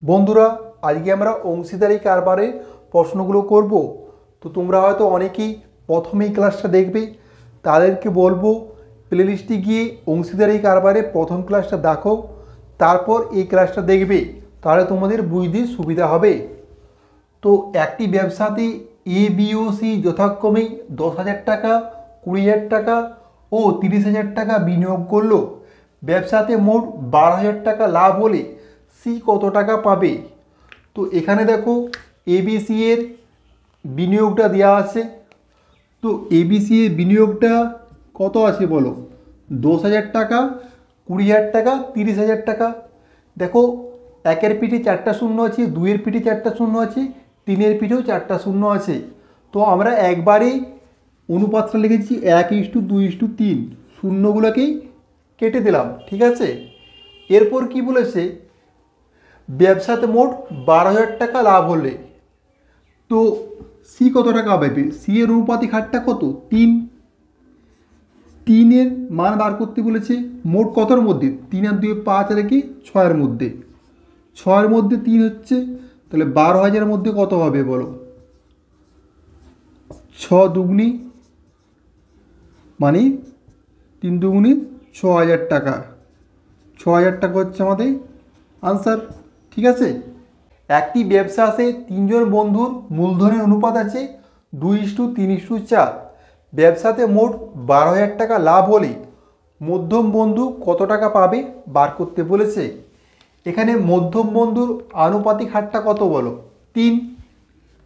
বন্ধুরা, আজকে আমরা অংশীদারি কারবারের প্রশ্নগুলো করব। তো তোমরা হয়তো অনেকেই প্রথমেই ক্লাসটা দেখবে, তাদেরকে বলবো প্লেলিস্টে গিয়ে অংশীদারি কারবারের প্রথম ক্লাসটা দেখো, তারপর এই ক্লাসটা দেখবে, তাহলে তোমাদের বুঝতে সুবিধা হবে। তো একটি ব্যবসাতে এ বি ও সি যথাক্রমে 10,000 টাকা, 20,000 টাকা ও 30,000 টাকা বিনিয়োগ করলো। ব্যবসাতে মোট 12,000 টাকা লাভ হলে সি কত টাকা পাবে? তো এখানে দেখো এবিসি এর বিনিয়োগটা দেওয়া আছে। তো এবিসি এর বিনিয়োগটা কত আছে বলো? 10,000 টাকা, 20,000 টাকা, 30,000 টাকা। দেখো, একের পিঠে 4টা শূন্য আছে, দুইয়ের পিঠে 4টা শূন্য আছে, তিনের পিঠেও 4টা শূন্য আছে। তো আমরা একবারেই অনুপাতটা লিখেছি 1:2:3, শূন্যগুলোকেই কেটে দিলাম, ঠিক আছে। এরপর কি বলেছে? ব্যবসাতে মোট 12,000 টাকা লাভ হলে তো সি কত টাকা পাবে? সি এর অনুপাতিক হারটা কত? 3। 3-এর মান বার করতে বলেছে মোট কতর মধ্যে? 3 আর 2 5 আর 1 6-এর মধ্যে। 6-এর মধ্যে 3 হচ্ছে, তাহলে 12,000-এর মধ্যে কত হবে বলো? 6 দুগুনি মানে 3 দুগুনি 6,000 টাকা। 6,000 টাকা হচ্ছে আমাদের আনসার, ঠিক আছে। একটি ব্যবসা আছে, 3জন বন্ধুর মূলধনের অনুপাত আছে 2:3:4। ব্যবসাতে মোট 12,000 টাকা লাভ হলে মধ্যম বন্ধু কত টাকা পাবে বার করতে বলেছে। এখানে মধ্যম বন্ধুর আনুপাতিক হারটা কত বলো? 3।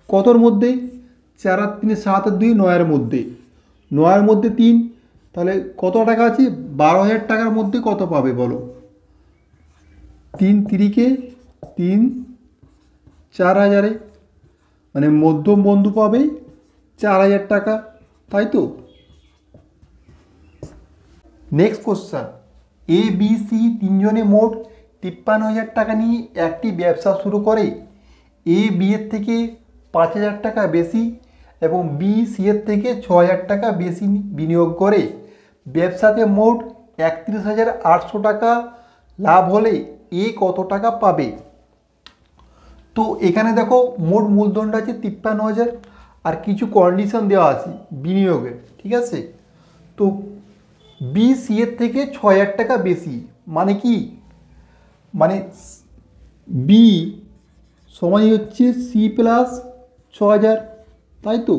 কতর মধ্যে? 4 আর 3 7 আর 2 9-এর মধ্যে। 9-এর মধ্যে 3, তাহলে কত টাকা আছে? 12,000 টাকার মধ্যে কত পাবে বলো? 3 3-কে 3 4,000-এ, মানে মধ্যম বন্ধু পাবে 4,000 টাকা, তাই তো। Next question, A B C 3জনে মোট 53,000 টাকা নিয়ে একটি ব্যবসা শুরু করে। এ বি এর থেকে 5,000 টাকা বেশি এবং বি সি এর থেকে 6,000 টাকা বেশি বিনিয়োগ করে। ব্যবসাতে মোট 31,800 টাকা লাভ হলে এ কত টাকা পাবে? তো এখানে দেখো মোট মূলধনটা আছে 53,000 আর কিছু কন্ডিশন দেওয়া আছে বিনিয়োগের, ঠিক আছে। তো বি সি এর থেকে 6,000 টাকা বেশি মানে কি? মানে বি সমানই হচ্ছে সি প্লাস 6,000, তাই তো।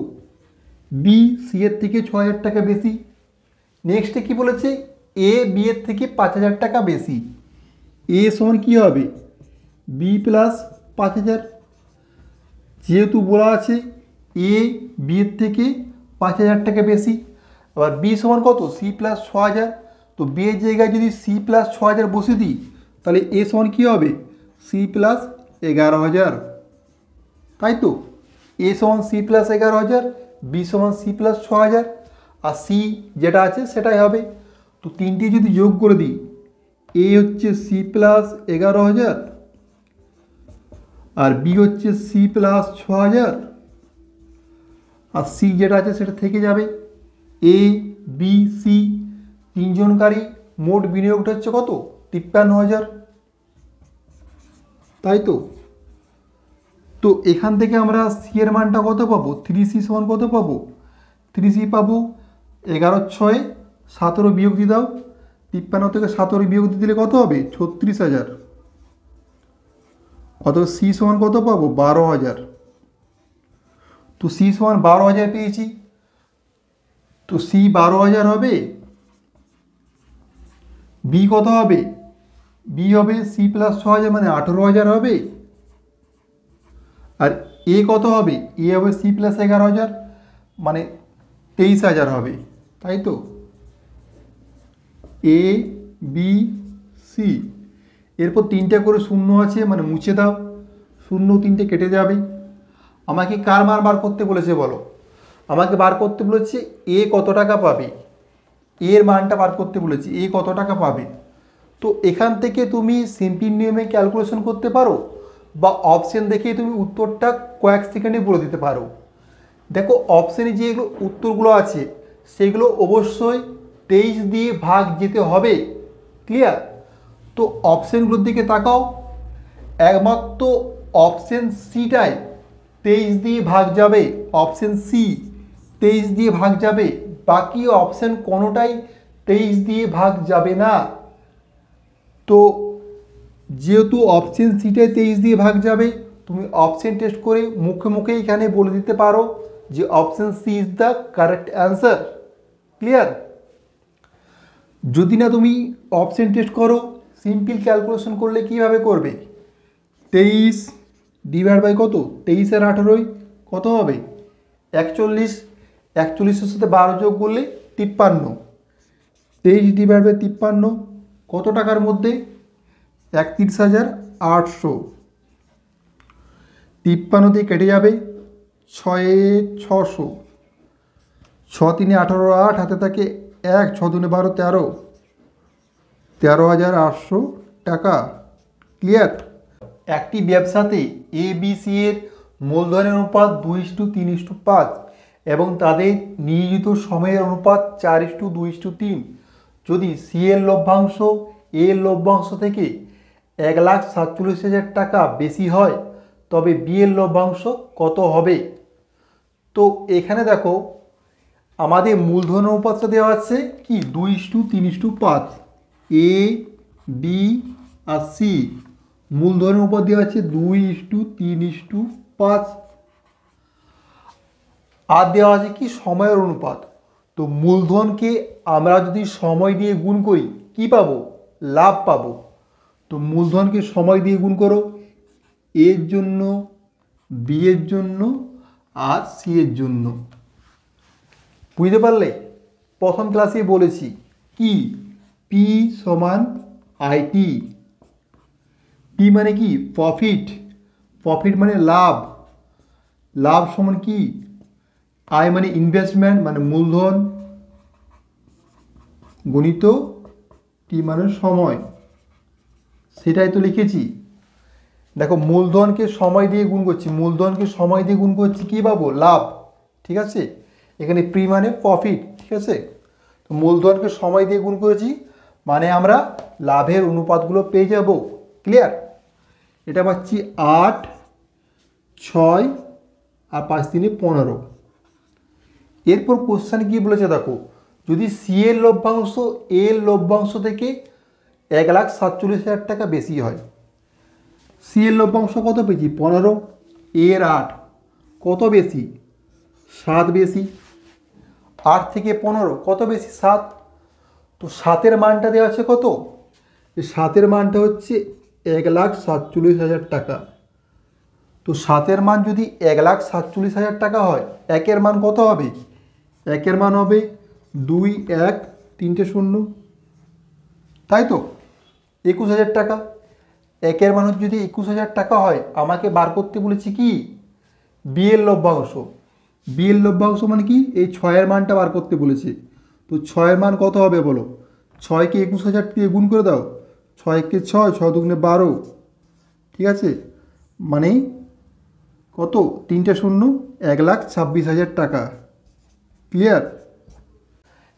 বি সি এর থেকে 6,000 টাকা বেশি। নেক্সটে কি বলেছে? এ বি এর থেকে 5,000 টাকা বেশি। এ সমান কী হবে? B plus 5,000। যেহেতু বলা আছে এ বি এর থেকে 5,000 টাকা বেশি, আবার বি সমান কত? C plus 6,000। তো বি এর জায়গায় যদি সি প্লাস 6,000 বসে দিই, তাহলে এ সমান কী হবে? সি প্লাস 11,000, তাই তো। এ সমান সি প্লাস 11,000, বি সমান সি প্লাস 6,000, আর সি যেটা আছে সেটাই হবে। তো তিনটি যদি যোগ করে দিই, এ হচ্ছে সি প্লাস 11,000 আর বি হচ্ছে সি প্লাস 6,000, আর সি যেটা আছে সেটা থেকে যাবে। এ বি সি 3জনকারী মোট বিনিয়োগটা হচ্ছে কত? 53,000, তাই তো। তো এখান থেকে আমরা সি এর মানটা কত পাবো? 3C সমান কত পাবো? 3C পাবো 11/6, 17 বিয়োগ দিয়ে দাও। 53 থেকে 17 বিয়োগ দিয়ে দিলে কত হবে? 36,000। অথবা সি সমান কত পাবো? 12,000। তো সি সমান 12,000 পেয়েছি। তো সি 12,000 হবে। বি কত হবে? বি হবে সি প্লাস 6,000 মানে 18,000 হবে। আর এ কত হবে? এ হবে সি প্লাস 11,000 মানে 23,000 হবে, তাই তো। এ বি সি, এরপর 3টে করে শূন্য আছে মানে মুছে দাও, শূন্য 3টে কেটে যাবে। আমাকে কার মান বার করতে বলেছে বলো? আমাকে বার করতে বলেছে এ কত টাকা পাবে। এর মানটা বার করতে বলেছি, এ কত টাকা পাবে। তো এখান থেকে তুমি সিম্পল নিয়মে ক্যালকুলেশন করতে পারো, বা অপশন দেখে তুমি উত্তরটা কয়েক সেকেন্ডে বলে দিতে পারো। দেখো অপশানে যেগুলো উত্তরগুলো আছে সেগুলো অবশ্যই 23 দিয়ে ভাগ যেতে হবে, ক্লিয়ার। তো অপশানগুলোর দিকে তাকাও। একমাত্র অপশন সিটাই 23 দিয়ে ভাগ যাবে, অপশন সি 23 দিয়ে ভাগ যাবে, বাকি অপশন কোনোটাই 23 দিয়ে ভাগ যাবে না। তো যেহেতু অপশন সিটাই 23 দিয়ে ভাগ যাবে, তুমি অপশন টেস্ট করে মুখে মুখে এখানে বলে দিতে পারো যে option C is the correct answer. Clear? যদি না তুমি অপশন টেস্ট করো, সিম্পল ক্যালকুলেশন করলে কিভাবে করবে? 23 ডিভাইড বাই কত? 23 আর 18 কত হবে? 41। 41-এর সাথে 12 যোগ করলে 53। 23 ডিভাইড বাই 53 কত টাকার মধ্যে? 31,800। 53 দিয়ে কেটে যাবে 6,600। 6×3 18, 8 হাতে থাকে 1, 6×2 12, 13, 13,800 টাকা। ক্লিয়ার? একটি ব্যবসাতে ABC এর মূলধনের অনুপাত 2:3:5 এবং তাদের নিয়োজিত সময়ের অনুপাত 4:2:3। যদি সি এর লভ্যাংশ এ এর লভ্যাংশ থেকে 1,47,000 টাকা বেশি হয়, তবে বি এর লভ্যাংশ কত হবে? তো এখানে দেখো আমাদের মূলধন অনুপাতটা দেওয়া আছে কি 2:3:5। এ বি আর সি মূলধনের অনুপাত দেওয়া আছে 2:3:5 আর দেওয়া আছে কি সময়ের অনুপাত। তো মূলধনকে আমরা যদি সময় দিয়ে গুণ করি কি পাবো? লাভ পাবো। তো মূলধনকে সময় দিয়ে গুণ করো, এর জন্য, বি এর জন্য আর সি এর জন্য। বুঝতে পারলে? প্রথম ক্লাসে বলেছি কি পি সমান আইটি। পি মানে কি? প্রফিট। প্রফিট মানে লাভ। লাভ সমান কি? আই মানে ইনভেস্টমেন্ট মানে মূলধন গণিত টি মানে সময়। সেটাই তো লিখেছি। দেখো মূলধনকে সময় দিয়ে গুণ করছি, মূলধনকে সময় দিয়ে গুণ করছি কী পাবো? লাভ। ঠিক আছে? এখানে পি মানে প্রফিট। ঠিক আছে? তো মূলধনকে সময় দিয়ে গুণ করেছি মানে আমরা লাভের অনুপাতগুলো পেয়ে যাব। ক্লিয়ার? এটা পাচ্ছি 8, 6 আর 5×3 15। এরপর কোশ্চেন কি বলেছে দেখো, যদি সি এর লভ্যাংশ এ এর লভ্যাংশ থেকে 1,47,000 টাকা বেশি হয়। সি এর লভ্যাংশ কত পেয়েছি? 15, এর 8 কত বেশি? 7 বেশি। 8 থেকে 15 কত বেশি? 7। তো 7-এর মানটা দেওয়া আছে কত? 7-এর মানটা হচ্ছে 1,47,000 টাকা। তো 7-এর মান যদি 1,47,000 টাকা হয়, 1-এর মান কত হবে? 1-এর মান হবে 2, 1, 3টে 0, তাই তো 21,000 টাকা। 1-এর মান যদি 21,000 টাকা হয়, আমাকে বার করতে বলেছি কি বি এর লভ্যাংশ। বি এর লভ্যাংশ মানে কি? এই 6-এর মানটা বার করতে বলেছে। তো 6-এর মান কত হবে বলো? 6কে 21,000 দিয়ে গুণ করে দাও। 6-কে 6, 6×2 12। ঠিক আছে? মানে কত? 3টে 0, 1,26,000 টাকা। ক্লিয়ার?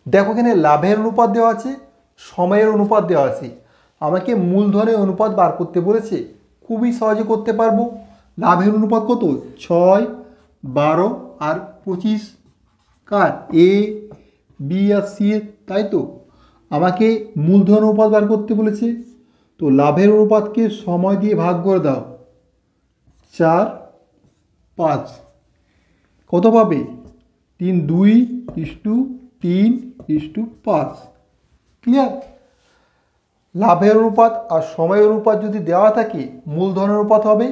দেখো এখানে লাভের অনুপাত দেওয়া আছে, সময়ের অনুপাত দেওয়া আছে। আমাকে মূলধনের অনুপাত বার করতে বলেছে, খুবই সহজে করতে পারবো। লাভের অনুপাত কত? 6, 12 আর 25। কার? এ বি আর সি এর, তাই তো? আমাকে মূলধন অনুপাত বার করতে বলেছে। তো লাভের অনুপাতকে সময় দিয়ে ভাগ করে দাও, 4, 5 কত পাবে? 3, 2:3:5। ক্লিয়ার? লাভের অনুপাত আর সময়ের অনুপাত যদি দেওয়া থাকে, মূলধনের অনুপাত হবে,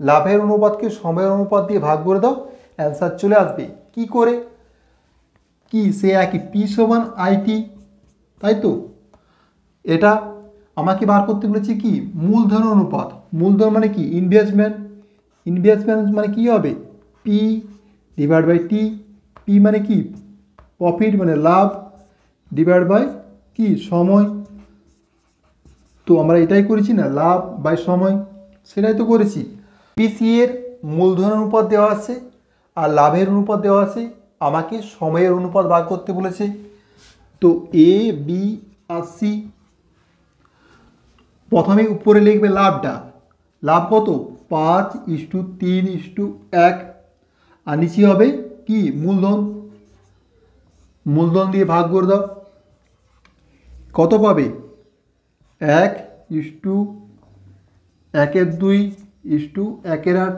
লাভের অনুপাতকে সময়ের অনুপাত দিয়ে ভাগ করে দাও, অ্যান্সার চলে আসবে। কি করে? কি সে একই পি সমান আইটি, তাই তো? এটা আমাকে বার করতে বলেছি কি মূলধন অনুপাত। মূলধন মানে কি? ইনভেস্টমেন্ট। ইনভেস্টমেন্ট মানে কি হবে? P divide by T. P মানে কি? প্রফিট মানে লাভ, ডিভাইড বাই কি? সময়। তো আমরা এটাই করেছি না, লাভ বাই সময়, সেটাই তো করেছি। পিসি এর মূলধন অনুপাত দেওয়া আছে আর লাভের অনুপাত দেওয়া আছে, আমাকে সময়ের অনুপাত বার করতে বলেছে। তো এ বি আর সি, প্রথমে উপরে লিখবে লাভটা, লাভ কত? 5:3:1। আর নিচে হবে কি? মূলধন। মূলধন দিয়ে ভাগ করে দাও, কত পাবে? 1:1:2:1:8।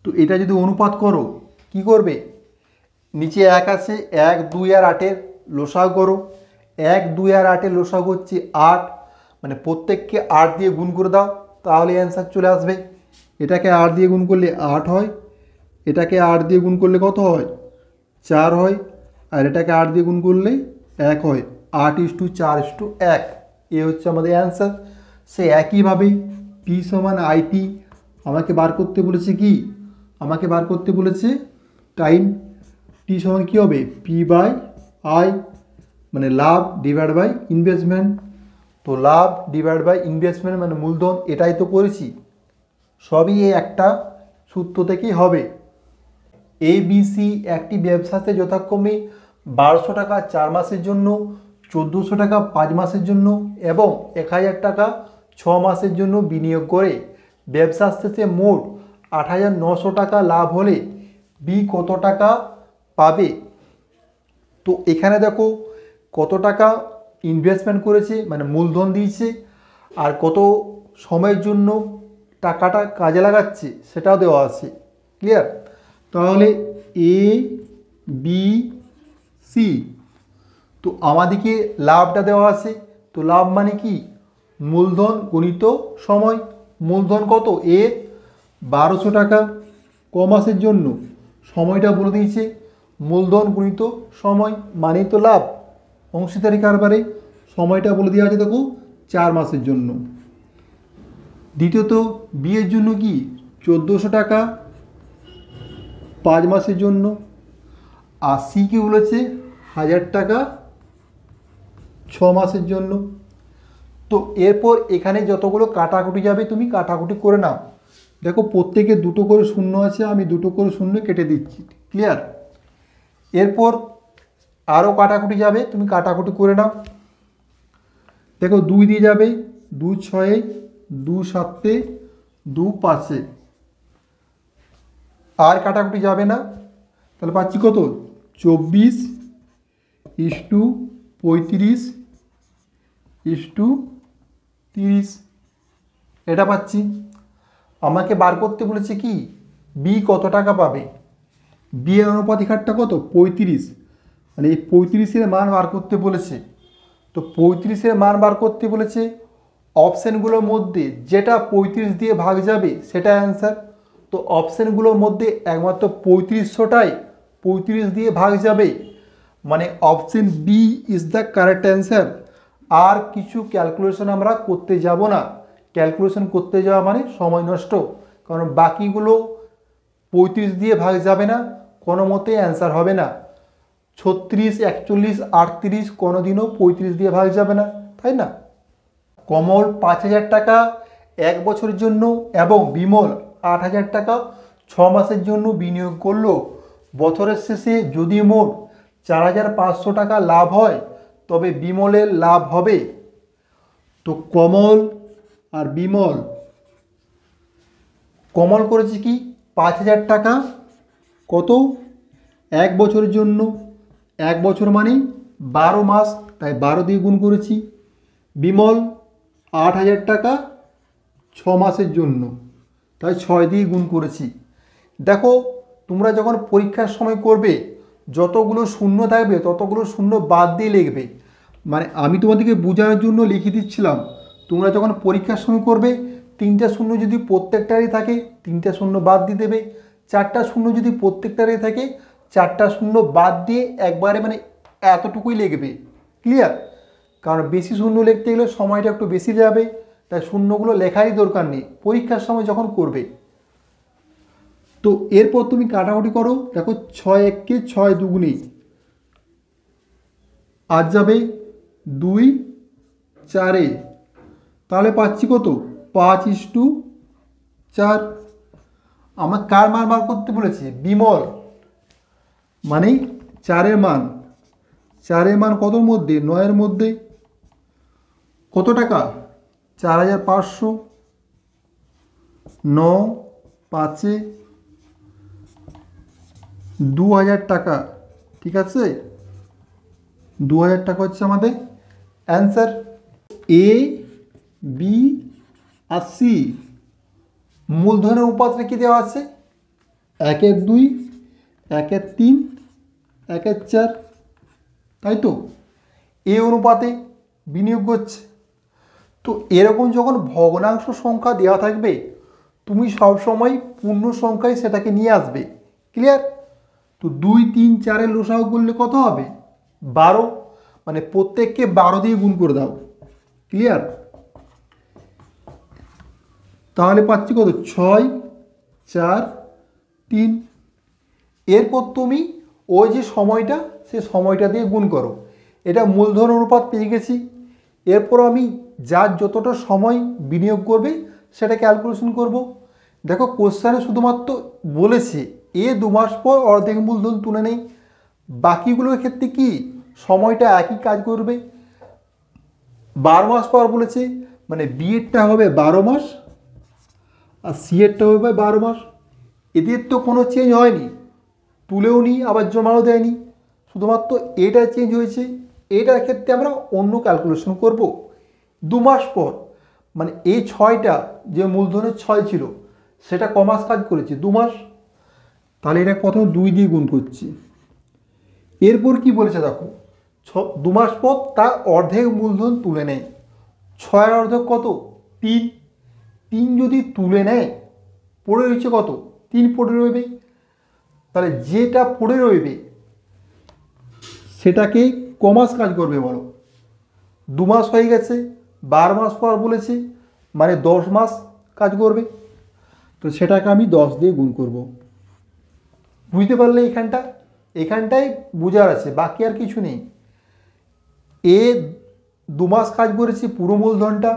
তো এটা যদি অনুপাত করো কি করবে? নিচে 1 আছে, 1, 2 আর 8-এর লসাগু করো। 1, 2 আর 8-এর লসাগু হচ্ছে 8, মানে প্রত্যেককে 8 দিয়ে গুণ করে দাও, তাহলে অ্যান্সার চলে আসবে। এটাকে 8 দিয়ে গুণ করলে 8 হয়, এটাকে 8 দিয়ে গুণ করলে কত হয়? 4 হয়, আর এটাকে 8 দিয়ে গুণ করলে 1 হয়। 8:4:1 এ হচ্ছে আমাদের অ্যান্সার। সে একইভাবে পি সমান আইটি আমাকে বার করতে বলেছে কি? আমাকে বার করতে বলেছে টাইম। টি সমান কী হবে? পি বাই আই, মানে লাভ ডিভাইড বাই ইনভেস্টমেন্ট। তো লাভ ডিভাইড বাই ইনভেস্টমেন্ট মানে মূলধন, এটাই তো করেছি। সবই এই একটা সূত্র থেকেই হবে। ABC একটি ব্যবসাতে যথাক্রমে 1200 টাকা 4 মাসের জন্য, 1400 টাকা 5 মাসের জন্য এবং 1000 টাকা 6 মাসের জন্য বিনিয়োগ করে ব্যবসা শেষে মোট 8900 টাকা লাভ হলে বি কত টাকা পাবে? তো এখানে দেখো কত টাকা ইনভেস্টমেন্ট করেছে, মানে মূলধন দিয়েছে, আর কত সময়ের জন্য টাকাটা কাজে লাগাচ্ছে সেটাও দেওয়া আছে। ক্লিয়ার? তাহলে এ বি সি, তো আমাদেরকে লাভটা দেওয়া আছে। তো লাভ মানে কি? মূলধন গুণিত সময়। মূলধন কত? এ 1200 টাকা ক মাসের জন্য, সময়টা বলে দিয়েছে। মূলধন গুণিত সময় মানেই তো লাভ। অংশীদারি কারবারে সময়টা বলে দেওয়া আছে, দেখো 4 মাসের জন্য। দ্বিতীয়ত বিয়ের জন্য কি? 1400 টাকা 5 মাসের জন্য। আর সি কি বলেছে? 1000 টাকা 6 মাসের জন্য। তো এরপর এখানে যতগুলো কাটাকুটি যাবে তুমি কাটাকুটি করে নাও। দেখো প্রত্যেকে 2টো করে শূন্য আছে, আমি 2টো করে শূন্য কেটে দিচ্ছি। ক্লিয়ার? এরপর আরও কাটাকুটি যাবে, তুমি কাটাকুটি করে নাও। দেখো 2 দিয়ে যাবে, 2 6, 2 7, 2 5। আর কাটাকুটি যাবে না, তাহলে পাচ্ছি কত? 24:35:30 এটা পাচ্ছি। আমাকে বার করতে বলেছে কি? বি কত টাকা পাবে? বি এর অনুপাতিক হারটা কত? 35, মানে এই 35-এর মান বার করতে বলেছে। তো 35-এর মান বার করতে বলেছে, অপশানগুলোর মধ্যে যেটা 35 দিয়ে ভাগ যাবে সেটা অ্যান্সার। তো অপশানগুলোর মধ্যে একমাত্র 3500টাই 35 দিয়ে ভাগ যাবে, মানে option B is the correct answer. আর কিছু ক্যালকুলেশন আমরা করতে যাব না। ক্যালকুলেশন করতে যাওয়া মানে সময় নষ্ট, কারণ বাকিগুলো 35 দিয়ে ভাগ যাবে না, কোনো মতে অ্যান্সার হবে না। 36, 41, 38 কোনো দিনও 35 দিয়ে ভাগ যাবে না, তাই না? কমল 5000 টাকা 1 বছরের জন্য এবং বিমল 8000 টাকা 6 মাসের জন্য বিনিয়োগ করলো। বছরের শেষে যদি মোট 4500 টাকা লাভ হয় তবে বিমলের লাভ হবে। তো কমল আর বিমল, কমল করেছে কি? 5000 টাকা কত? 1 বছরের জন্য। 1 বছর মানে 12 মাস, তাই 12 দিয়ে গুণ করেছি। বিমল 8000 টাকা 6 মাসের জন্য, তাই 6 দিয়ে গুণ করেছি। দেখো তোমরা যখন পরীক্ষার সময় করবে যতগুলো শূন্য থাকবে ততগুলো শূন্য বাদ দিয়ে লিখবে, মানে আমি তোমাদেরকে বোঝানোর জন্য লিখে দিচ্ছিলাম। তোমরা যখন পরীক্ষার সময় করবে 3টা শূন্য যদি প্রত্যেকটারই থাকে 3টা শূন্য বাদ দিয়ে দেবে, 4টা শূন্য যদি প্রত্যেকটারই থাকে 4টা শূন্য বাদ দিয়ে একবারে মানে এতটুকুই লিখবে। ক্লিয়ার? কারণ বেশি শূন্য লিখতে গেলে সময়টা একটু বেশি যাবে, তাই শূন্যগুলো লেখারই দরকার নেই পরীক্ষার সময় যখন করবে। তো এরপর তুমি কাটাকুটি করো। দেখো 6 1-কে 6 দুগুণে, আর যাবে 2 4-এ, তাহলে পাচ্ছি কত? 5:4। আমার কার মান বার করতে বলেছে? বিমল, মানে 4-এর মান। 4-এর মান কতর মধ্যে? 9-এর মধ্যে। কত টাকা? 4500। 9 5 2000 টাকা, ঠিক আছে? 2000 টাকা হচ্ছে আমাদের answer. A B R C মূলধনের অনুপাতটা কি দেওয়া আছে? 1/2, 1/3, 1/4, তাই তো? এই অনুপাতে বিনিয়োগ করছে। তো এরকম যখন ভগ্নাংশ সংখ্যা দেওয়া থাকবে, তুমি সবসময় পূর্ণ সংখ্যায় সেটাকে নিয়ে আসবে। ক্লিয়ার? তো 2 3 4-এর লসাগু করলে কত হবে? 12, মানে প্রত্যেককে 12 দিয়ে গুণ করে দাও। ক্লিয়ার? তাহলে পাচ্ছি কত? 6 4 3। এরপর তুমি ওই যে সময়টা, সে সময়টা দিয়ে গুণ করো। এটা মূলধন অনুপাত পেয়ে গেছি। এরপর আমি যার যতটা সময় বিনিয়োগ করবে সেটা ক্যালকুলেশন করব। দেখো কোশ্চেনে শুধুমাত্র বলেছে এ 2 মাস পর অর্ধেক মূলধন তুলে নেই। বাকিগুলোর ক্ষেত্রে কি সময়টা একই কাজ করবে। 12 মাস পর বলেছে, মানে বি এরটা হবে 12 মাস আর সি এরটা হবে 12 মাস। এদের তো কোনো চেঞ্জ হয়নি, তুলেও নি আবার জমাও দেয়নি, শুধুমাত্র এটা চেঞ্জ হয়েছে। এটার ক্ষেত্রে আমরা অন্য ক্যালকুলেশন করব। 2 মাস পর, মানে এই 6টা যে মূলধনের 6 ছিল সেটা ক মাস কাজ করেছে? 2 মাস। তাহলে এটা প্রথমে 2 দিয়ে গুণ করছি। এরপর কি বলেছে দেখো, 2 মাস পর তার অর্ধেক মূলধন তুলে নেয়। 6-এর অর্ধেক কত? 3। 3 যদি তুলে নেয়, পড়ে রয়েছে কত? 3 পড়ে রইবে। তাহলে যেটা পড়ে রইবে সেটাকে ক মাস কাজ করবে বলো? 2 মাস হয়ে গেছে, 12 মাস পর বলেছে, মানে 10 মাস কাজ করবে। তো সেটাকে আমি 10 দিয়ে গুণ করব। বুঝতে পারলে? এখানটাই বোঝার আছে, বাকি আর কিছু নেই। এ 2 মাস কাজ করেছে পুরো মূলধনটা,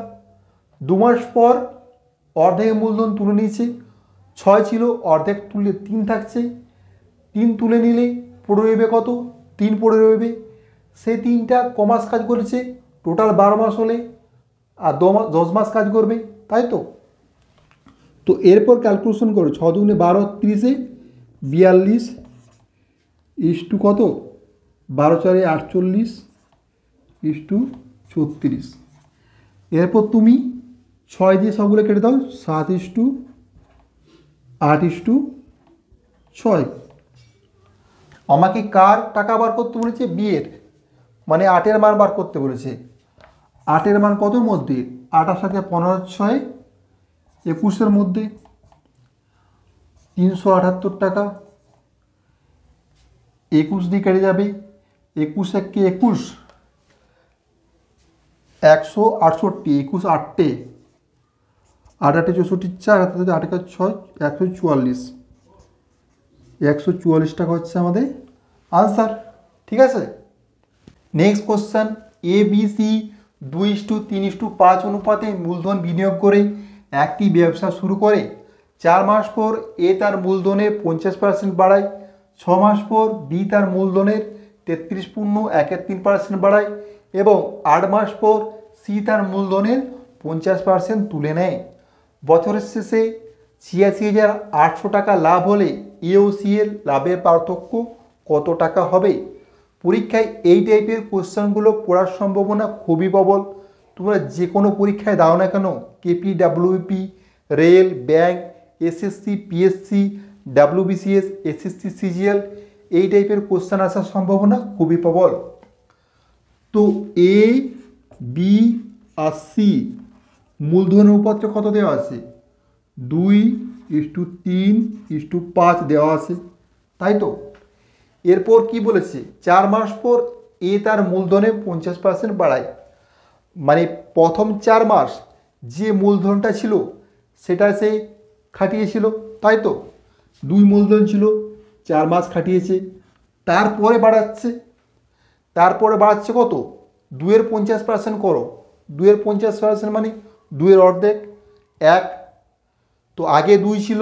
2 মাস পর অর্ধেক মূলধন তুলে নিয়েছে। 6 ছিল, অর্ধেক তুলে 3 থাকছে। 3 তুলে নিলে পড়ে রইবে কত? 3 পড়ে রইবে। সেই 3টা ক মাস কাজ করেছে? টোটাল 12 মাস হলে, আর 10 মাস কাজ করবে, তাই তো? তো এরপর ক্যালকুলেশন করো। 6 দুগুণে 12, 30, 42 ইস্টু কত? 12 4 48 ইস্টু 36। এরপর তুমি 6 দিয়ে সবগুলো কেটে দাও। 7:8:6। আমাকে কার টাকা বার করতে বলেছে? বিয়ের, মানে 8-এর মান বার করতে বলেছে। 8-এর মান কতর মধ্যে? 8 সাথে 15 6 21-এর মধ্যে। 378 টাকা। 21 দিয়ে কেটে যাবে। 21 1 21, 168, 21 8টে, 8 8 64, 4 8 8 6 144। 144 টাকা হচ্ছে আমাদের আনসার। ঠিক আছে? Next question, A B C 2:3:5 অনুপাতে মূলধন বিনিয়োগ করে একটি ব্যবসা শুরু করে। 4 মাস পর এ তার মূলধনের 50% বাড়ায়। 6 মাস পর বি তার মূলধনের 33.13% বাড়ায় এবং 8 মাস পর সি তার মূলধনের 50% তুলে নেয়। বছরের শেষে 86,800 টাকা লাভ হলে এ ও সি এর লাভের পার্থক্য কত টাকা হবে? পরীক্ষায় এই টাইপের কোশ্চেনগুলো পড়ার সম্ভাবনা খুবই প্রবল। তোমরা যে কোনো পরীক্ষায় দাও না কেন, KP, WP, rail, bank, SSC, PSC, WBCS, SSC, CGL, এই টাইপের কোশ্চেন আসার সম্ভাবনা খুবই প্রবল। তো এ বি আর সি মূলধন অনুপাতটা কত দেওয়া আছে? 2:3:5 দেওয়া আছে, তাই তো? এরপর কি বলেছে? 4 মাস পর এ তার মূলধনে 50% বাড়ায়। মানে প্রথম 4 মাস যে মূলধনটা ছিল সেটা সে খাটিয়েছিল, তাই তো? 2 মূলধন ছিল, 4 মাস খাটিয়েছে, তারপরে বাড়াচ্ছে কত? 2-এর 50% করো। 2-এর 50% মানে 2-এর অর্ধেক 1। তো আগে 2 ছিল,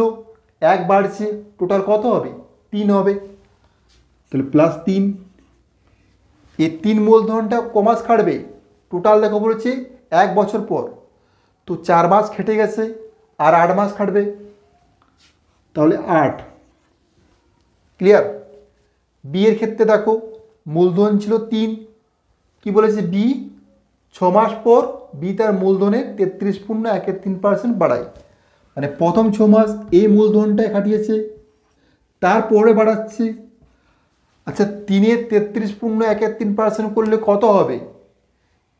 1 বাড়ছে, টোটাল কত হবে? 3 হবে। তাহলে +3। এই 3 মূলধনটা ক মাস খাটবে? টোটাল দেখো বলেছে 1 বছর পর। তো 4 মাস খেটে গেছে, আর 8 মাস খাটবে, তাহলে 8। ক্লিয়ার? বি এর ক্ষেত্রে দেখো মূলধন ছিল 3, কি বলেছে বি 6 মাস পর বি তার মূলধনের 33.13% বাড়ায়, মানে প্রথম 6 মাস এই মূলধনটাই খাটিয়েছে, তারপরে বাড়াচ্ছে। আচ্ছা 3-এর 33.13% করলে কত হবে?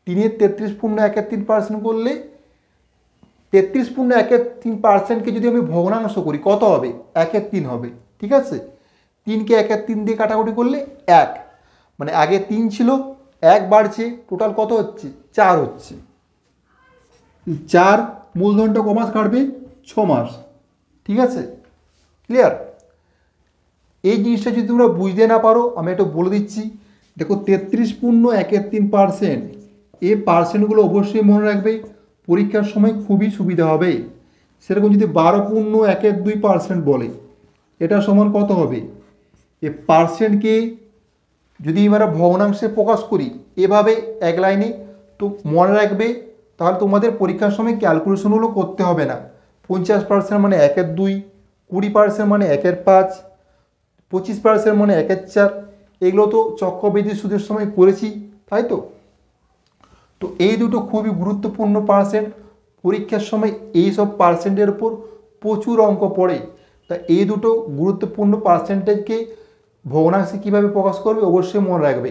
3-এর 33.13% করলে 33.13%কে যদি আমি ভগ্নাংশ করি কত হবে? 1/3 হবে। ঠিক আছে, 3কে 1/3 দিয়ে কাটাকুটি করলে 1, মানে আগে 3 ছিল 1 বাড়ছে, টোটাল কত হচ্ছে? 4 হচ্ছে। 4 মূলধনটা কমাস কাটবে 6 মাস। ঠিক আছে, ক্লিয়ার? এই জিনিসটা যদি তোমরা বুঝতে না পারো আমি একটু বলে দিচ্ছি। দেখো 33.13%, এই পার্সেন্টগুলো অবশ্যই মনে রাখবে, পরীক্ষার সময় খুবই সুবিধা হবে। সেরকম যদি 12.12% বলে, এটা সমান কত হবে? এই পার্সেন্টকে যদি আমরা ভগ্নাংশে প্রকাশ করি এভাবে এক লাইনে, তো মনে রাখবে, তাহলে তোমাদের পরীক্ষার সময় ক্যালকুলেশনগুলো করতে হবে না। 50% মানে 1/2, 20% মানে 1/5, 25% মানে 1/4, এগুলো তো চক্রবৃদ্ধি সুদের সময় করেছি, তাই তো? তো এই দুটো খুবই গুরুত্বপূর্ণ পার্সেন্ট, পরীক্ষার সময় এই সব পার্সেন্টের উপর প্রচুর অঙ্ক পড়ে। তা এই দুটো গুরুত্বপূর্ণ পার্সেন্টেজকে ভগ্নাংশে কীভাবে প্রকাশ করবে অবশ্যই মনে রাখবে,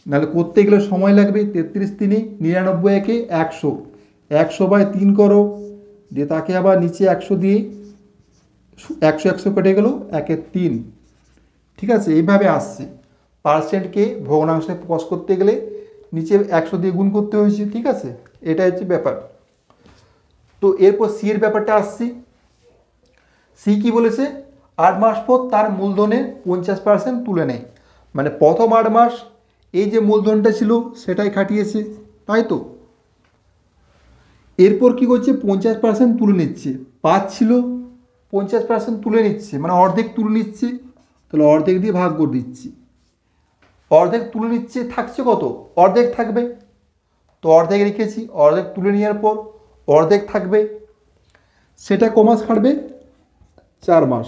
নাহলে করতে গেলে সময় লাগবে। 33 × 3 = 99, একে 100, 100/3 করো, দিয়ে তাকে আবার নিচে 100 দিয়ে 100 কেটে গেল 1/3। ঠিক আছে, এইভাবে আসছে। পার্সেন্টকে ভগ্নাংশে প্রকাশ করতে গেলে নিচে 100 দিয়ে গুণ করতে হয়েছে। ঠিক আছে, এটা হচ্ছে ব্যাপার। তো এরপর সি এর ব্যাপারটা আসছি। সি কি বলেছে? 8 মাস পর তার মূলধনের 50% তুলে নেয়, মানে প্রথম 8 মাস এই যে মূলধনটা ছিল সেটাই খাটিয়েছে, তাই তো? এরপর কি করছে? 50% তুলে নিচ্ছে, 5 ছিল 50% তুলে নিচ্ছে, মানে অর্ধেক তুলে নিচ্ছে, তাহলে অর্ধেক দিয়ে ভাগ করে দিচ্ছি। অর্ধেক তুলে নিচ্ছে, থাকছে কত? অর্ধেক থাকবে, তো অর্ধেক রেখেছি। অর্ধেক তুলে নেওয়ার পর অর্ধেক থাকবে, সেটা ক মাস খাটবে? 4 মাস।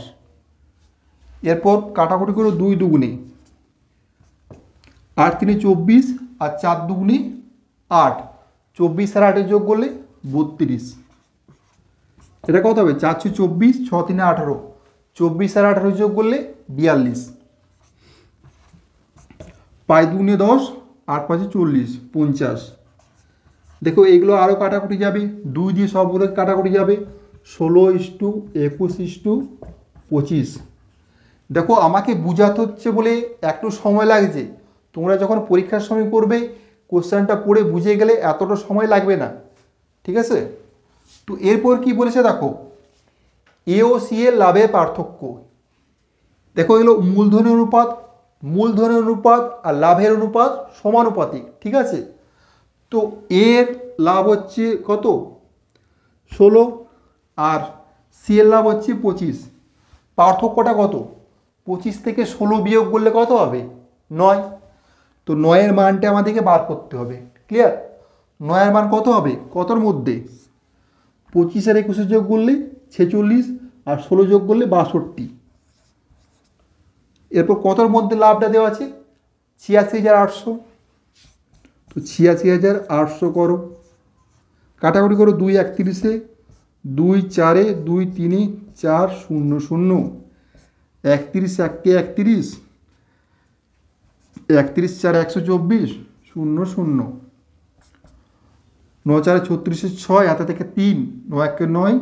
এরপর কাটাকুটি করে 2 দুগুণে 8 × 3 = 24, আর 4 দুগুণে 8, 24 আর 8 যোগ করলে 32। এটা কত হবে? 4 × 24, 6 × 3 = 18, 24 আর 18 যোগ করলে 42, 5 দুগুণে 10, 8 × 5 = 40, 50। দেখো এইগুলো আরও কাটাকুটি যাবে, 2 দিয়ে সবগুলো কাটাকুটি যাবে, 16:21:25। দেখো আমাকে বোঝাতে হচ্ছে বলে একটু সময় লাগছে, তোমরা যখন পরীক্ষার সময় করবে কোশ্চেনটা পড়ে বুঝে গেলে এতটা সময় লাগবে না। ঠিক আছে, তো এরপর কি বলেছে দেখো, এ ও সি এর লাভের পার্থক্য। দেখো এগুলো মূলধনের অনুপাত, মূলধনের অনুপাত আর লাভের অনুপাত সমানুপাতিক। ঠিক আছে, তো এর লাভ হচ্ছে কত? 16, আর সি এর লাভ হচ্ছে 25। পার্থক্যটা কত? 25 থেকে 16 বিয়োগ করলে কত হবে? 9। তো 9-এর মানটা আমাদেরকে বার করতে হবে। ক্লিয়ার? 9-এর মান কত হবে? কতর মধ্যে? 25 আর 21 যোগ করলে 46, আর 16 যোগ করলে 62। এরপর কতর মধ্যে লাভটা দেওয়া আছে? 86,800। তো 86,800 করো, কাটাকুটি করো, 2 31-এ, 2 4-এ, 2 3-এ, 4 0 0, 31 1-কে 31, 31 4 124, 0 0, 9 4 36, 6, হাতে থেকে 3, 9 1-কে 9,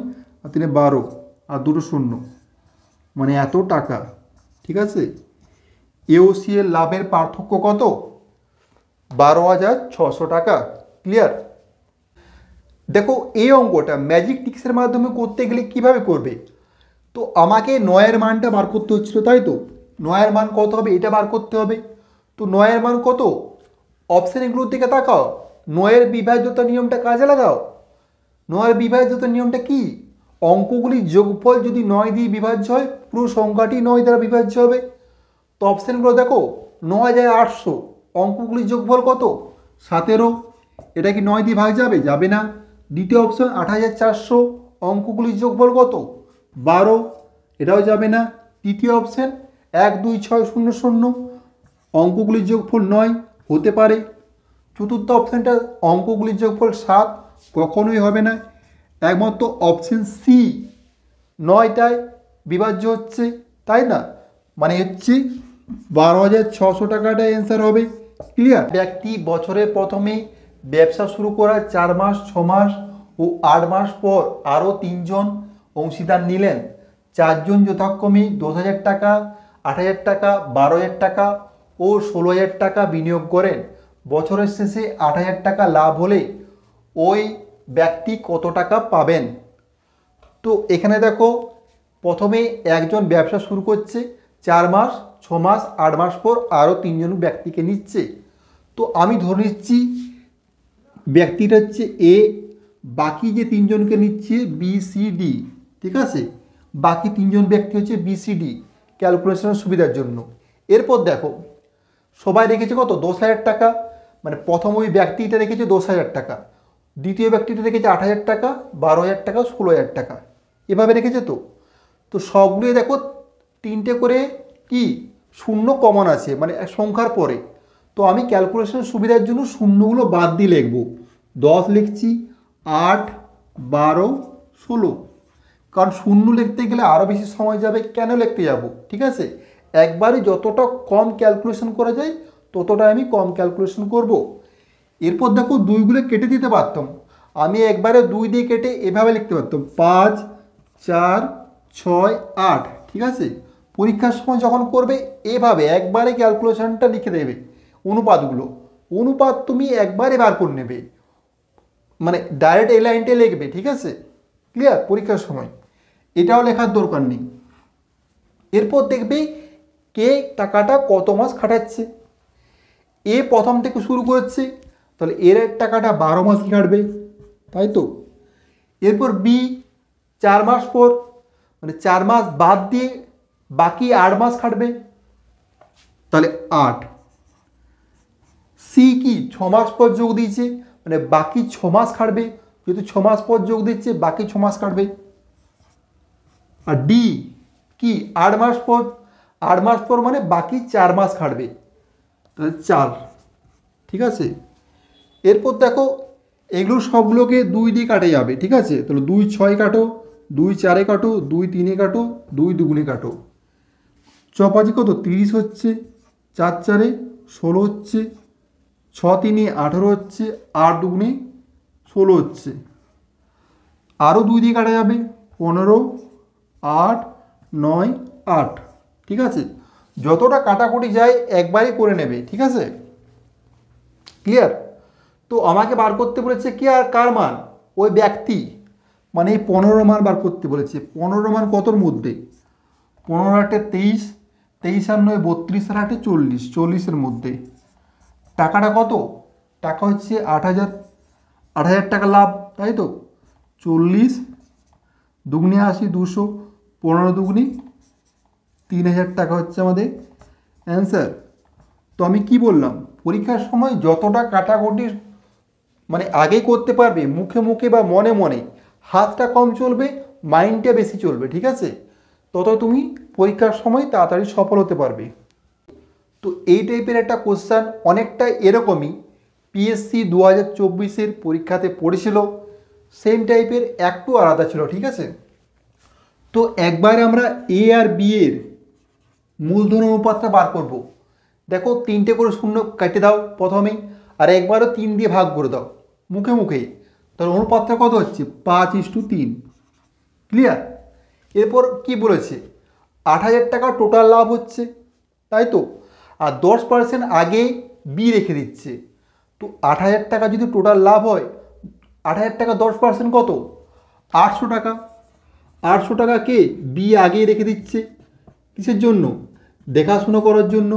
আর 3-এ 12, আর 2 শূন্য, মানে এত টাকা। ঠিক আছে, এ ও সি এর লাভের পার্থক্য কত? 12,600 টাকা। ক্লিয়ার? দেখো এই অঙ্কটা ম্যাজিক টিক্সের মাধ্যমে করতে গেলে কিভাবে করবে? তো আমাকে 9-এর মানটা বার করতে হচ্ছিল, তাই তো? 9-এর মান কত হবে এটা বার করতে হবে। তো 9-এর মান কত? অপশানগুলোর দিকে তাকাও, 9-এর বিভাজ্যতা নিয়মটা কাজে লাগাও। 9-এর বিভাজ্যতা নিয়মটা কি? অঙ্কগুলির যোগফল যদি 9 দিয়ে বিভাজ্য হয়, পুরো সংখ্যাটি 9 দ্বারা বিভাজ্য হবে। তো অপশানগুলো দেখো, 9,800, অঙ্কগুলির যোগফল কত? 17। এটা কি 9 দিয়ে ভাগ যাবে? যাবে না। দ্বিতীয় অপশন 8,400, অঙ্কগুলির যোগফল কত? 12, এটাও যাবে না। তৃতীয় অপশান 1 2 6 0 0, অঙ্কগুলির যোগফল 9, হতে পারে। চতুর্থ অপশানটা অঙ্কগুলির যোগফল 7, কখনোই হবে না। একমাত্র অপশান সি 9টায় বিভাজ্য হচ্ছে, তাই না? মানে হচ্ছে 12,600 টাকাটা অ্যান্সার হবে। ক্লিয়ার? ব্যক্তি বছরের প্রথমে ব্যবসা শুরু করার 4 মাস, 6 মাস ও 8 মাস পর আরও 3 জন অংশীদার নিলেন। 4 জন যথাক্রমে 10,000 টাকা, 8,000 টাকা, 12,000 টাকা ও 16,000 টাকা বিনিয়োগ করেন। বছরের শেষে 8,000 টাকা লাভ হলে ওই ব্যক্তি কত টাকা পাবেন? তো এখানে দেখো, প্রথমে একজন ব্যবসা শুরু করছে, 4 মাস, 6 মাস, 8 মাস পর আরও 3 জন ব্যক্তিকে নিচ্ছে। তো আমি ধরে নিচ্ছি ব্যক্তিটা হচ্ছে এ, বাকি যে 3 জনকে নিচ্ছে বি সি ডি, ঠিক আছে? বাকি 3 জন ব্যক্তি হচ্ছে বি সি ডি, ক্যালকুলেশনের সুবিধার জন্য। এরপর দেখো, সবাই রেখেছে কত? 10,000 টাকা, মানে প্রথম ওই ব্যক্তিটা রেখেছে 10,000 টাকা, দ্বিতীয় ব্যক্তিটা রেখেছে 8,000 টাকা, 12,000 টাকা, 16,000 টাকা, এভাবে রেখেছে। তো সবগুলোই দেখো 3টে করে কি শূন্য কমন আছে, মানে সংখ্যার পরে। তো আমি ক্যালকুলেশনের সুবিধার জন্য শূন্যগুলো বাদ দিয়ে লিখব। 10 লিখছি, 8, 12, 16, কারণ শূন্য লিখতে গেলে আরও বেশি সময় যাবে। কেন লিখতে যাব? ঠিক আছে, একবারে যতটা কম ক্যালকুলেশন করা যায় ততটা আমি কম ক্যালকুলেশন করব। এরপর দেখো, দুইগুলো কেটে দিতে পারতাম, আমি একবারে 2 দিয়ে কেটে এভাবে লিখতে পারতাম 5, 4, 6, 8, ঠিক আছে? পরীক্ষার সময় যখন করবে এভাবে একবারে ক্যালকুলেশনটা লিখে দেবে। অনুপাত তুমি একবারে বার করে নেবে, মানে ডাইরেক্ট এই লাইনটা লিখবে, ঠিক আছে? ক্লিয়ার? পরীক্ষার সময় এটাও লেখার দরকার নেই। এরপর দেখবে কে টাকাটা কত মাস খাটাচ্ছে। এ প্রথম থেকে শুরু করছে, তাহলে এর টাকাটা 12 মাস খাটবে, তাই তো? এরপর বি 4 মাস পর, মানে 4 মাস বাদ দিয়ে বাকি 8 মাস খাটবে, তাহলে 8। সি কি 6 মাস পর যোগ দিয়েছে, মানে বাকি 6 মাস খাটবে, যেহেতু 6 মাস পর যোগ দিচ্ছে বাকি 6 মাস খাটবে। আর ডি কি 8 মাস পর, 8 মাস পর মানে বাকি 4 মাস খাটবে, তাহলে 4, ঠিক আছে? এরপর দেখো, এগুলো সবগুলোকে 2 দিয়ে কাটে যাবে, ঠিক আছে? তাহলে 2 6 কাটো, 2 4 কাটো, 2 3 কাটো, 2 2 কাটো, চপাজি কত? 30 হচ্ছে, 4 4 16 হচ্ছে, 6 3 18 হচ্ছে, 8 2 16 হচ্ছে। আরও 2 দিয়ে কাটা যাবে, 15, 8 9 8, ঠিক আছে? যতটা কাটাকুটি যায় একবারই করে নেবে, ঠিক আছে? ক্লিয়ার? তো আমাকে বার করতে বলেছে কি আর কার মান? ওই ব্যক্তি, মানে এই 15 মান বার করতে বলেছে। 15 মান কতর মধ্যে? 15 8 23, 23 আর 9 32, আর 8 40, 40-এর মধ্যে। টাকাটা কত? টাকা হচ্ছে 8,000, 8,000 টাকা লাভ, তাই তো? 40 দুগুণে 80, 200, 15 দুগুণে 3,000 টাকা হচ্ছে আমাদের অ্যান্সার। তো আমি কি বললাম, পরীক্ষার সময় যতটা কাটাকুটি মানে আগে করতে পারবে মুখে মুখে বা মনে মনে, হাতটা কম চলবে, মাইন্ডটা বেশি চলবে, ঠিক আছে? তত তুমি পরীক্ষার সময় তাড়াতাড়ি সফল হতে পারবে। তো এই টাইপের একটা কোশ্চেন অনেকটা এরকমই পিএসসি 2024-এর পরীক্ষাতে পড়েছিল, সেম টাইপের, একটু আলাদা ছিল, ঠিক আছে? তো একবার আমরা এ আর বি এর মূলধন অনুপাতটা বার করব। দেখো 3টে করে শূন্য কেটে দাও প্রথমেই, আর একবারও 3 দিয়ে ভাগ করে দাও মুখে মুখেই, তাহলে অনুপাতটা কত হচ্ছে? 5:3। ক্লিয়ার? এরপর কি বলেছে? 8,000 টাকা টোটাল লাভ হচ্ছে, তাই তো? আর 10% আগে বি রেখে দিচ্ছে। তো 8,000 টাকা যদি টোটাল লাভ হয়, 8,000 টাকা 10% কত? 800 টাকা। 800 টাকাকে বি আগেই রেখে দিচ্ছে, কিসের জন্য? দেখাশুনো করার জন্য।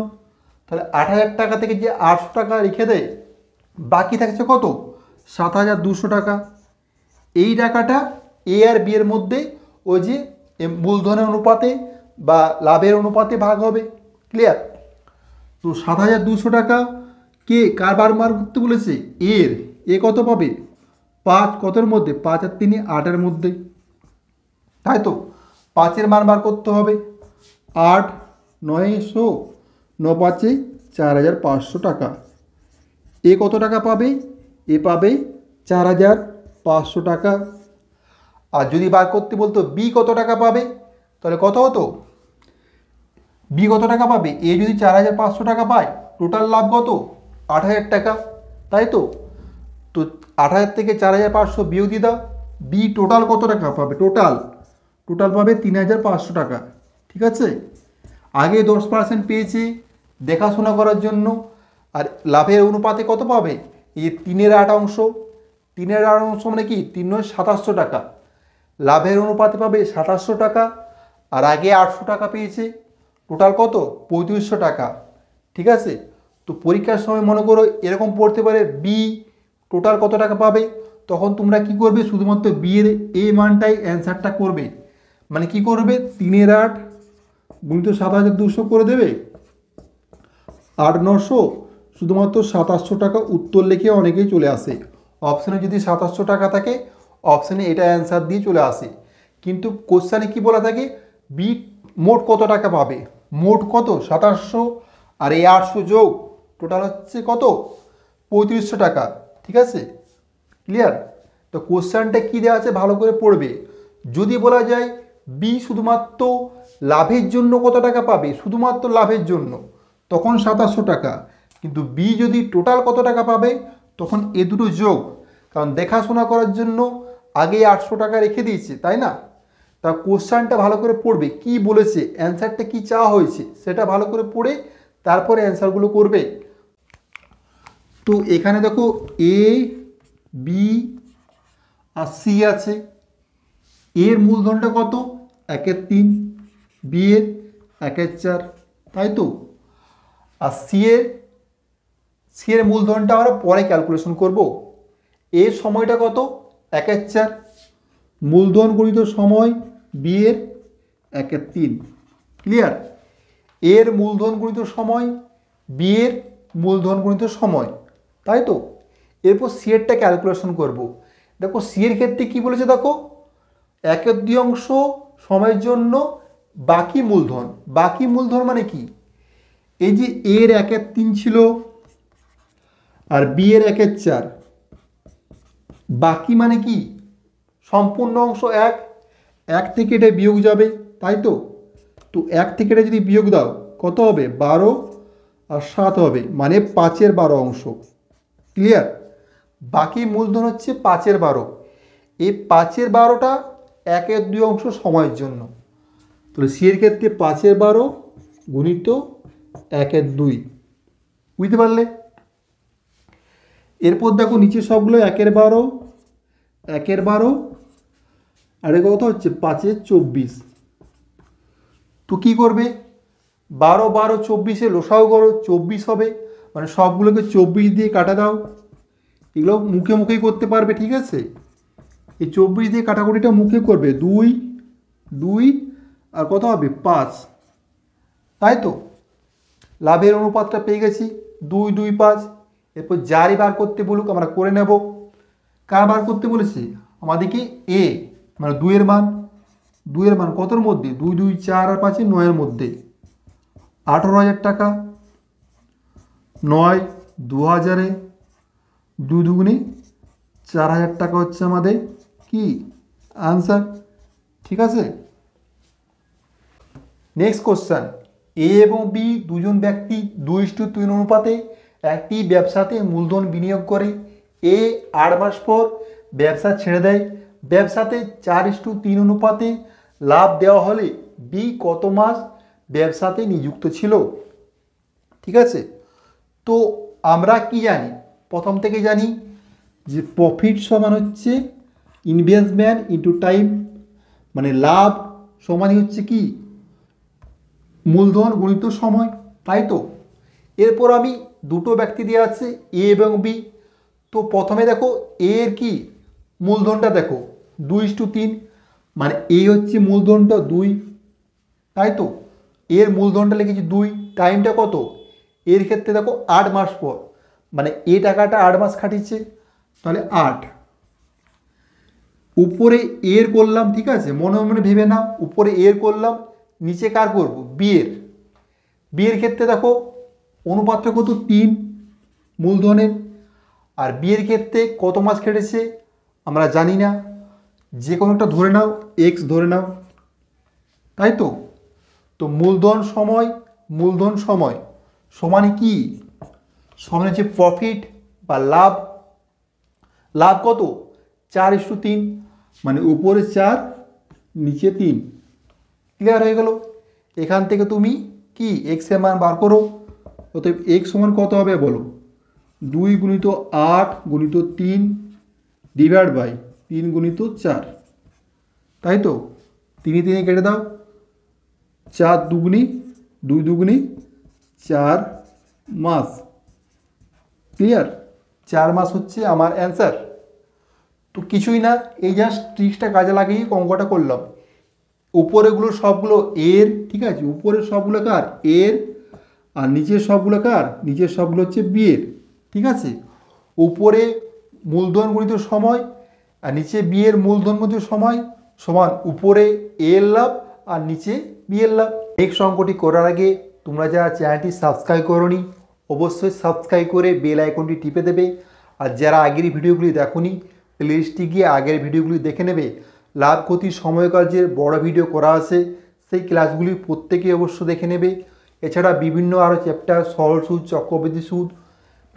তাহলে 8,000 টাকা থেকে যে 800 টাকা রেখে দেয়, বাকি থাকছে কত? 7,200 টাকা। এই টাকাটা এ আর বি এর মধ্যে ওই যে মূলধনের অনুপাতে বা লাভের অনুপাতে ভাগ হবে। ক্লিয়ার? তো 7,200 টাকা কে কার বার করতে বলেছে? এর। এ কত পাবে? 5 কতর মধ্যে? 5 আর 3 8-এর মধ্যে। তাই তো? 5-এর মান বার করতে হবে। 8 900 9 5-এ 4500 টাকা। এ কত টাকা পাবে? এ পাবে 4500 টাকা। আর যদি বার করতে বলতো বি কত টাকা পাবে, তাহলে কত হতো? বি কত টাকা পাবে? এ যদি 4500 টাকা পায়, টোটাল লাভ কত? 8000 টাকা, তাই তো? তো 8000 থেকে 4500 বিয়োগ দিয়ে দাও। বি টোটাল কত টাকা পাবে? টোটাল পাবে 3500 টাকা। ঠিক আছে? আগে 10% পেয়েছে দেখাশোনা করার জন্য, আর লাভের অনুপাতে কত পাবে? এই 3/8 অংশ। 3/8 অংশ মানে কি? 3/700 টাকা। লাভের অনুপাতে পাবে 2700 টাকা, আর আগে 800 টাকা পেয়েছে। টোটাল কত? 3500 টাকা। ঠিক আছে? তো পরীক্ষার সময় মনে করো এরকম পড়তে পারে বি টোটাল কত টাকা পাবে, তখন তোমরা কি করবে? শুধুমাত্র বি এর এই মানটাই অ্যান্সারটা করবে। মানে কি করবে? 3/8 গুণিত 7200 করে দেবে, 8/900, শুধুমাত্র 2700 টাকা উত্তর লিখে অনেকেই চলে আসে। অপশানে যদি 2700 টাকা থাকে, অপশানে এটা অ্যান্সার দিয়ে চলে আসে। কিন্তু কোশ্চেনে কি বলা থাকে? বি মোট কত টাকা পাবে? মোট কত? 2700, আর এই 800 যোগ টোটাল হচ্ছে কত? 3500 টাকা। ঠিক আছে? ক্লিয়ার? তো কোশ্চেনটা কী দেওয়া আছে ভালো করে পড়বে। যদি বলা যায় বি শুধুমাত্র লাভের জন্য কত টাকা পাবে, শুধুমাত্র লাভের জন্য, তখন 2700 টাকা। কিন্তু বি যদি টোটাল কত টাকা পাবে, তখন এ দুটো যোগ। কারণ দেখাশোনা করার জন্য আগে 800 টাকা রেখে দিয়েছে, তাই না? তা কোশ্চেনটা ভালো করে পড়বে, কি বলেছে, অ্যান্সারটা কি চাওয়া হয়েছে, সেটা ভালো করে পড়ে তারপরে অ্যান্সারগুলো করবে। তো এখানে দেখো এ বি আর সি আছে। এর মূলধনটা কত? 1/3, বি এর 1/4, তাই তো? আর সি এর মূলধনটা আমরা পরে ক্যালকুলেশন করব। এর সময়টা কত? 1/4, মূলধন গণিত সময় বি এর 1/3। ক্লিয়ার? এর মূলধন গণিত সময়, বি এর মূলধন গণিত সময়, তাই তো? এরপর সি এরটা ক্যালকুলেশন করব। দেখো সি এর ক্ষেত্রে কি বলেছে, দেখো 1/2 সময়ের জন্য বাকি মূলধন। বাকি মূলধন মানে কি? এই যে এর 1/3 ছিল আর বি এর 1/4, বাকি মানে কি? সম্পূর্ণ অংশ 1 থেকে এটা বিয়োগ যাবে, তাই তো? তো 1 থেকে এটা যদি বিয়োগ দাও কত হবে? 12 আর 7 হবে, মানে 5/12 অংশ। ক্লিয়ার? বাকি মূলধন হচ্ছে 5/12। এই 5/12টা 1/2 সময়ের জন্য। তাহলে সি এর ক্ষেত্রে 5/12 গুণিত 1/2। বুঝতে পারলে? এরপর দেখো নিচে সবগুলো 1/12 1/12, আর এ কত হচ্ছে? 5/24। তো কী করবে? 12 12 24-এ লসাও করো, 24 হবে। মানে সবগুলোকে 24 দিয়ে কাটা দাও। এগুলো মুখে মুখেই করতে পারবে, ঠিক আছে? এই 24 দিয়ে কাটাকুটিটা মুখে করবে। 2 2 আর কত হবে? 5, তাই তো? লাভের অনুপাতটা পেয়ে গেছি, 2 2 5। এরপর যারই বার করতে বলুক আমরা করে নেব। কার বার করতে বলেছে? আমাদেরকে এ, মানে 2-এর মান। 2-এর মান কতর মধ্যে? 2 2 4 আর 5 9-এর মধ্যে। 18,000 টাকা। 9 2000-এ 2 দুগুণে 4000 টাকা হচ্ছে আমাদের কি আনসার। ঠিক আছে? Next question. এ এবং বি দুজন ব্যক্তি 2:3 অনুপাতে একটি ব্যবসাতে মূলধন বিনিয়োগ করে। এ 8 মাস পর ব্যবসা ছেড়ে দেয়। ব্যবসাতে 4:3 অনুপাতে লাভ দেওয়া হলে বি কত মাস ব্যবসাতে নিযুক্ত ছিল? ঠিক আছে? তো আমরা কি জানি? প্রথম থেকে জানি যে প্রফিট সমান হচ্ছে ইনভেস্টমেন্ট ইন্টু টাইম, মানে লাভ সমানই হচ্ছে কি? মূলধন গুণিত সময়, তাই তো? এরপর আমি দুটো ব্যক্তি দেওয়া আছে এ এবং বি। তো প্রথমে দেখো এ এর কি মূলধনটা দেখো 2:3, মানে এ হচ্ছে মূলধনটা 2, তাই তো? এর মূলধনটা লিখেছি 2, টাইমটা কত? এর ক্ষেত্রে দেখো 8 মাস পর, মানে এ টাকাটা 8 মাস খাটিয়েছে, তাহলে 8। উপরে এর করলাম, ঠিক আছে, মনে মনে ভেবে নাও, উপরে এর করলাম, নিচে কার করব, বিয়ের। বিয়ের ক্ষেত্রে দেখো অনুপাতটা কত, 3 মূলধনের। আর বিয়ের ক্ষেত্রে কত মাস কেটেছে আমরা জানি না, যে কোনো একটা ধরে নাও, এক্স ধরে নাও, তাই তো। তো মূলধন সময় সমান কি, সমান হচ্ছে প্রফিট বা লাভ। লাভ কত, 4:3, মানে উপরে 4 নিচে 3। ক্লিয়ার হয়ে গেল। এখান থেকে তুমি কি এক্স এর মান বার করো। অতএব এক্স সমান কত হবে বলো, 2 গুণিত 8 গুণিত 3 ডিভাইড বাই 3 গুণিত 4, তাই তো। 3 3 কেটে দাও, 4 দুগুনি 2 দুগুনি 4 মাস। ক্লিয়ার, 4 মাস হচ্ছে আমার অ্যান্সার। তো কিছুই না, এই জাস্ট ট্রিক্সটা কাজে লাগিয়ে অঙ্কটা করলাম। উপরেগুলো সবগুলো এর, ঠিক আছে, উপরের সবগুলো কার, এর। আর নিচের সবগুলো কার, নিচের সবগুলো হচ্ছে বিয়ের, ঠিক আছে। উপরে মূলধন গণিত সময় আর নিচে বিয়ের মূলধন গণিত সময় সমান উপরে এর লাভ আর নিচে বিয়ের লাভ। নেক্সট অঙ্কটি করার আগে তোমরা যারা চ্যানেলটি সাবস্ক্রাইব করোনি অবশ্যই সাবস্ক্রাইব করে বেল আইকনটি টিপে দেবে। আর যারা আগের ভিডিওগুলি দেখোনি প্লেলিস্টে গিয়ে আগের ভিডিওগুলি দেখে নেবে। লাভ ক্ষতি সময় কাজের বড় ভিডিও করা আছে, সেই ক্লাসগুলি প্রত্যেকেই অবশ্য দেখে নেবে। এছাড়া বিভিন্ন আরও চ্যাপ্টার, সরল সুদ, চক্রবৃদ্ধি সুদ,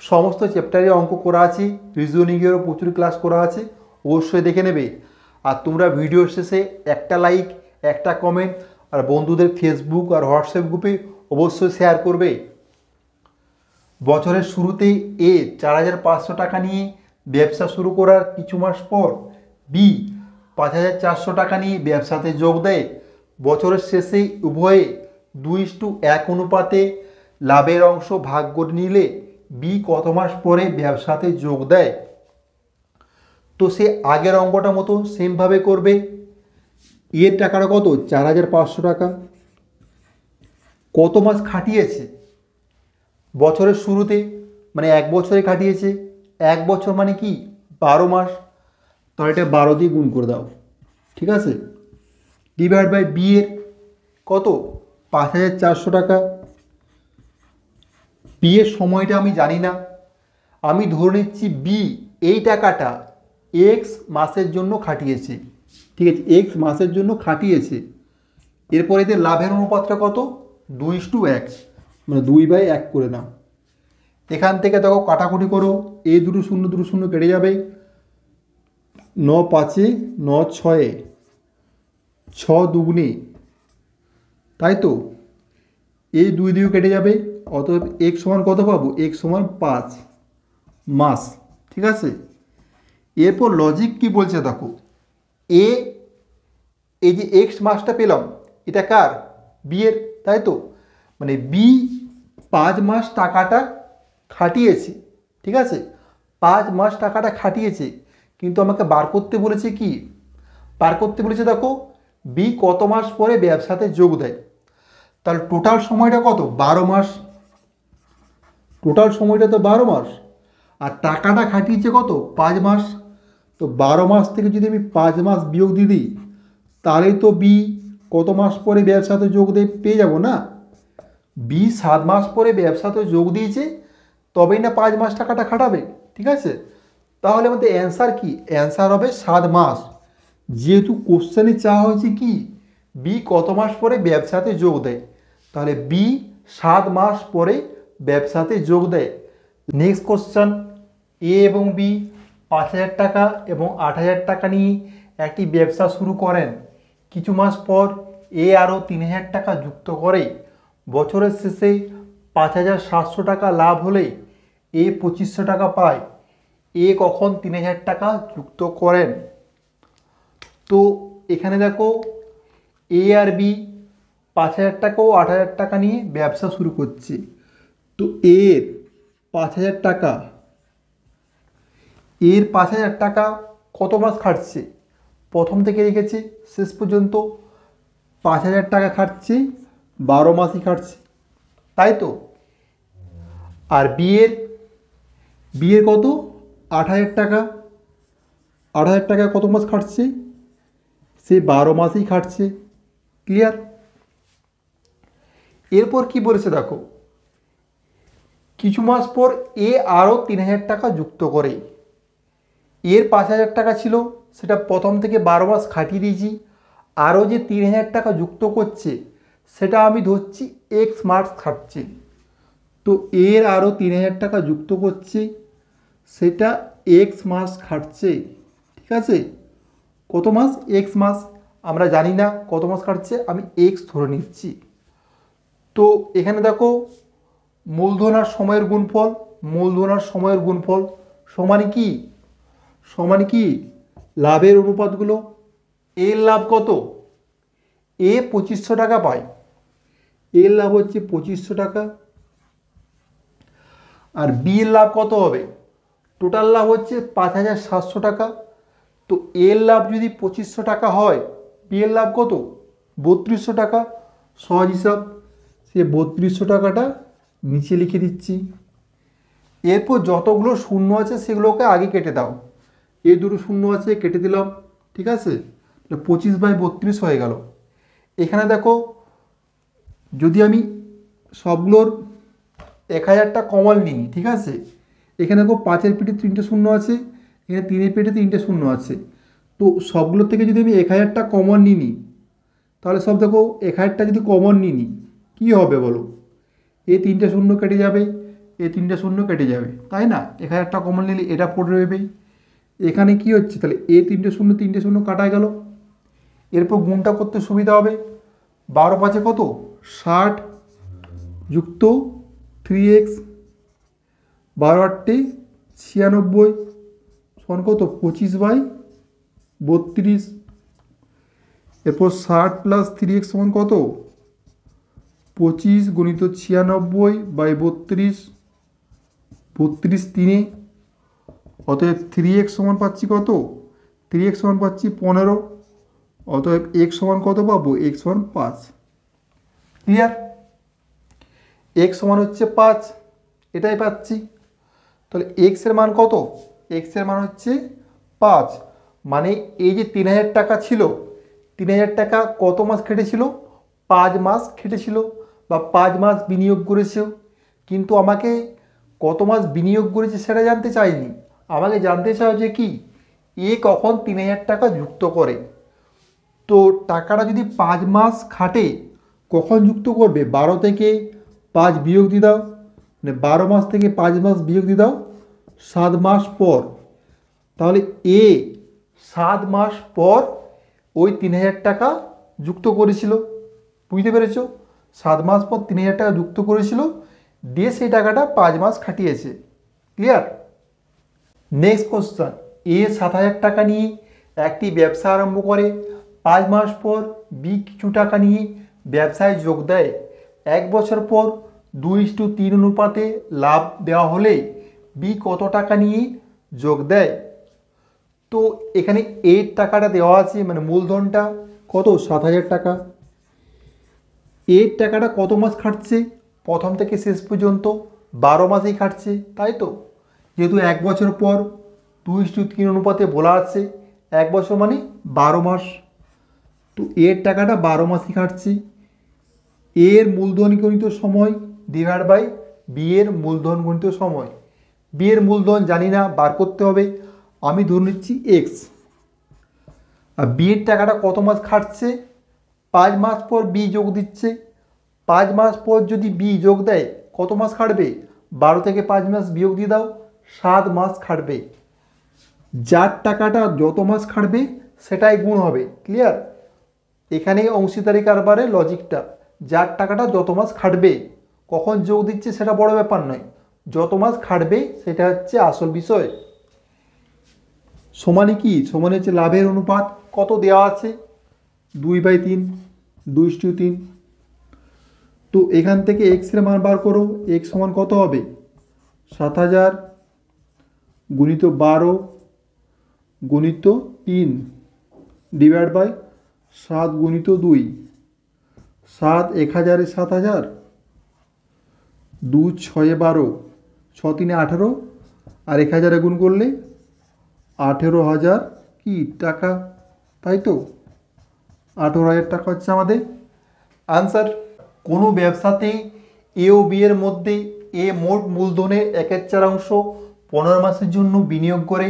সমস্ত চ্যাপ্টারে অঙ্ক করা আছে, রিজনিংয়েরও প্রচুর ক্লাস করা আছে, অবশ্যই দেখে নেবে। আর তোমরা ভিডিও শেষে একটা লাইক, একটা কমেন্ট আর বন্ধুদের ফেসবুক আর হোয়াটসঅ্যাপ গ্রুপে অবশ্যই শেয়ার করবে। বছরের শুরুতেই এ 4,500 টাকা নিয়ে ব্যবসা শুরু করার কিছু মাস পর বি 5,400 টাকা নিয়ে ব্যবসাতে যোগ দেয়। বছরের শেষে উভয়ে 2:1 অনুপাতে লাভের অংশ ভাগ করে নিলে বি কত মাস পরে ব্যবসাতে যোগ দেয়। তো সে আগের অঙ্কটা মতো সেমভাবে করবে। এর টাকাটা কত, 4,500 টাকা। কত মাস খাটিয়েছে বছরের শুরুতে, মানে 1 বছরে খাটিয়েছে। 1 বছর মানে কি 12 মাস, তাহলে এটা 12 দিয়ে গুণ করে দাও, ঠিক আছে। ডিভাইড বাই বি এর কত, 5,400 টাকা। বি এর সময়টা আমি জানি না, আমি ধরে নিচ্ছি বি এই টাকাটা এক্স মাসের জন্য খাটিয়েছে, ঠিক আছে, এক্স মাসের জন্য খাটিয়েছে। এরপর এদের লাভের অনুপাতটা কত, 2:1, মানে 2/1 করে নাও। এখান থেকে দেখো কাটাকুটি করো, এই দুটো শূন্য দুটো শূন্য কেটে যাবে, 9 5 9 6 6 দুগুণে, তাই তো। এই 2 2 কেটে যাবে, অতএব এক সমান কত পাবো, এক সমান 5 মাস, ঠিক আছে। এরপর লজিক কি বলছে দেখো, এই যে এক্স মাসটা পেলাম এটা কার, বি এর, তাই তো। মানে বি 5 মাস টাকাটা খাটিয়েছে, ঠিক আছে, 5 মাস টাকাটা খাটিয়েছে। কিন্তু আমাকে বার করতে বলেছে কি, বার করতে বলেছে দেখো বি কত মাস পরে ব্যবসাতে যোগ দেয়। তাহলে টোটাল সময়টা কত, 12 মাস। টোটাল সময়টা তো 12 মাস, আর টাকাটা খাটিয়েছে কত, 5 মাস। তো 12 মাস থেকে যদি আমি 5 মাস বিয়োগ দিয়ে দিই তাহলেই তো বি কত মাস পরে ব্যবসাতে যোগ দিয়ে পেয়ে যাব না। বি 7 মাস পরে ব্যবসাতে যোগ দিয়েছে, তবেই না 5 মাস টাকাটা খাটাবে, ঠিক আছে। তাহলে আমাদের অ্যান্সার কি, অ্যান্সার হবে 7 মাস। যেহেতু কোশ্চেনে চাওয়া হয়েছে কি বি কত মাস পরে ব্যবসাতে যোগ দেয়, তাহলে বি 7 মাস পরে ব্যবসাতে যোগ দেয়। নেক্সট কোশ্চেন, এ এবং বি 5,000 টাকা এবং 8,000 টাকা নিয়ে একটি ব্যবসা শুরু করেন। কিছু মাস পর এ আরও 3,000 টাকা যুক্ত করে। বছরের শেষে 5,700 টাকা লাভ হলে এ 2,500 টাকা পায়। এ কখন 3,000 টাকা যুক্ত করেন। তো এখানে দেখো এ আর বি 5,000 টাকা ও 8,000 টাকা নিয়ে ব্যবসা শুরু করছে। তো এর 5,000 টাকা, এর 5,000 টাকা কত মাস খাটছে, প্রথম থেকে রেখেছে শেষ পর্যন্ত 5,000 টাকা খাটছে, 12 মাসই খাটছে, তাই তো। আর বিয়ের কত, 8,000 টাকা। 8,000 টাকায় কত মাস খাটছে? সে 12 মাসেই খাটছে। ক্লিয়ার? এরপর কি বলেছে দেখো, কিছু মাস পর এ আরও 3,000 টাকা যুক্ত করে। এর 5,000 টাকা ছিল, সেটা প্রথম থেকে 12 মাস খাটিয়ে দিয়েছি। আরও যে 3,000 টাকা যুক্ত করছে সেটা আমি ধরছি এক্স মাস খাটছে। তো এর আরও 3,000 টাকা যুক্ত করছে, সেটা এক্স মাস খাটছে। ঠিক আছে? কত মাস? এক্স মাস। আমরা জানি না কত মাস খাটছে, আমি এক্স ধরে নিচ্ছি। তো এখানে দেখো মূলধন আর সময়ের গুণফল, মূলধন আর সময়ের গুণফল সমান কি? সমান কি? লাভের অনুপাতগুলো। এর লাভ কত? এ 2500 টাকা পায়, এর লাভ হচ্ছে 2500 টাকা। আর বি এর লাভ কত হবে? টোটাল লাভ হচ্ছে 5,700 টাকা। তো এর লাভ যদি 2500 টাকা হয়, বি এর লাভ কত? 3200 টাকা। সহজ হিসাব, সে 3200 টাকাটা নিচে লিখে দিচ্ছি। এরপর যতগুলো শূন্য আছে সেগুলোকে আগে কেটে দাও। এ দুটো শূন্য আছে, কেটে দিলাম। ঠিক আছে? 25/32 হয়ে গেল। এখানে দেখো যদি আমি সবগুলোর 1,000টা কমন নিই, ঠিক আছে, এখানে দেখো 5-এর পেটে 3টে শূন্য আছে, এখানে 3-এর পেটে 3টে শূন্য আছে। তো সবগুলোর থেকে যদি আমি 1,000টা কমন নিই, তাহলে সব দেখো 1,000টা যদি কমন নিই কী হবে বলো? এ 3টে শূন্য কেটে যাবে, এ 3টে শূন্য কেটে যাবে, তাই না? 1,000টা কমন নিলে এটা পড়ে রইবেই। এখানে কি হচ্ছে তাহলে? এ 3টে শূন্য কাটা গেল। এরপর গুণটা করতে সুবিধা হবে। 12×5 কত? 60 যুক্ত 3x, 12×8 96 সমান কত? 25/32। এরপর 60 প্লাস 3x সমান কত? 25 গুণিত 96/32, 32 3-এ। অতএব 3x সমান পাচ্ছি কত? 3x সমান পাচ্ছি 15। অতএব x সমান কত পাবো? x সমান 5। ক্লিয়ার? x সমান হচ্ছে 5, এটাই পাচ্ছি। তাহলে x এর মান কত? x এর মান হচ্ছে 5। মানে এই যে 3,000 টাকা ছিল, 3,000 টাকা কত মাস খেটেছিল? 5 মাস খেটেছিল, বা 5 মাস বিনিয়োগ করেছে। কিন্তু আমাকে কত মাস বিনিয়োগ করেছে সেটা জানতে চাইনি, আমাকে জানতে চাও যে কি এ কখন 3,000 টাকা যুক্ত করে। তো টাকাটা যদি 5 মাস খাটে কখন যুক্ত করবে? 12 থেকে 5 বিয়োগ দিয়ে দাও, মানে 12 মাস থেকে 5 মাস বিয়োগ দিয়ে দাও, 7 মাস পর। তাহলে এ 7 মাস পর ওই 3,000 টাকা যুক্ত করেছিল। বুঝতে পেরেছো? 7 মাস পর 3,000 টাকা যুক্ত করেছিল, দিয়ে সেই টাকাটা 5 মাস খাটিয়েছে। ক্লিয়ার? নেক্সট কোশ্চেন, এ 7,000 টাকা নিয়ে একটি ব্যবসা আরম্ভ করে। 5 মাস পর বি কিছু টাকা নিয়ে ব্যবসায় যোগ দেয়। 1 বছর পর 2:3 অনুপাতে লাভ দেওয়া হলে বি কত টাকা নিয়ে যোগ দেয়? তো এখানে এর টাকাটা দেওয়া আছে, মানে মূলধনটা কত? 7,000 টাকা। এর টাকাটা কত মাস খাটছে? প্রথম থেকে শেষ পর্যন্ত 12 মাসেই খাটছে, তাই তো? যেহেতু 1 বছর পর 2:3 অনুপাতে বলা আছে, 1 বছর মানে 12 মাস। তো এর টাকাটা 12 মাসই খাটছে। এর মূলধন গণিত সময় ডিভাইড বাই বি এর মূলধন গণিত সময়। বি এর মূলধন জানি না, বার করতে হবে। আমি ধরে নিচ্ছি এক্স। আর বি এর টাকাটা কত মাস খাটছে? 5 মাস পর বি যোগ দিচ্ছে। 5 মাস পর যদি বি যোগ দেয় কত মাস খাটবে? 12 থেকে 5 মাস বিয়োগ দিয়ে দাও, 7 মাস খাটবে। যার টাকাটা যত মাস খাটবে সেটাই গুণ হবে। ক্লিয়ার? এখানে অংশীদারি কারবারে লজিকটা, যার টাকাটা যত মাস খাটবে, কখন যোগ দিচ্ছে সেটা বড় ব্যাপার নয়, যত মাস খাটবে সেটা হচ্ছে আসল বিষয়। সমানে কি? সমানে হচ্ছে লাভের অনুপাত। কত দেওয়া আছে? 2/3, 2:3। তো এখান থেকে এক্স এর মান বার করো। এক্স সমান কত হবে? 7,000 গুণিত 12 গুণিত 3 ডিভাইড বাই 7 গুণিত 2। 7 1,000 এ 7,000, 2 6 12, 6 3 18, আর 1,000 গুণ করলে 18,000 কি টাকা, তাই তো 18,000 টাকা হচ্ছে আমাদের আনসার। কোনো ব্যবসাতে এ ও বি এর মধ্যে এ মোট মূলধনের 1/4 15 মাসের জন্য বিনিয়োগ করে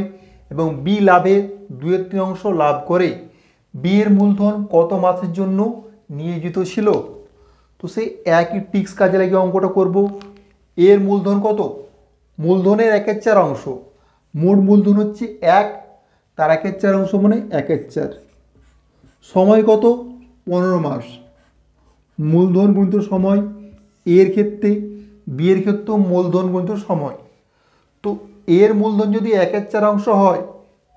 এবং বি লাভের 2/3 লাভ করে। বি এর মূলধন কত মাসের জন্য নিয়োজিত ছিল? তো সেই একই টিক্স কাজে লাগিয়ে অঙ্কটা করব। এর মূলধন কত? মূলধনের 1/4, মোট মূলধন হচ্ছে 1, তার 1/4 মানে 1/4, সময় কত? 15 মাস। মূলধন গুণিত সময় এর ক্ষেত্রে, বি এর ক্ষেত্রেও মূলধন গুণিত সময়। তো এর মূলধন যদি 1/4 হয়,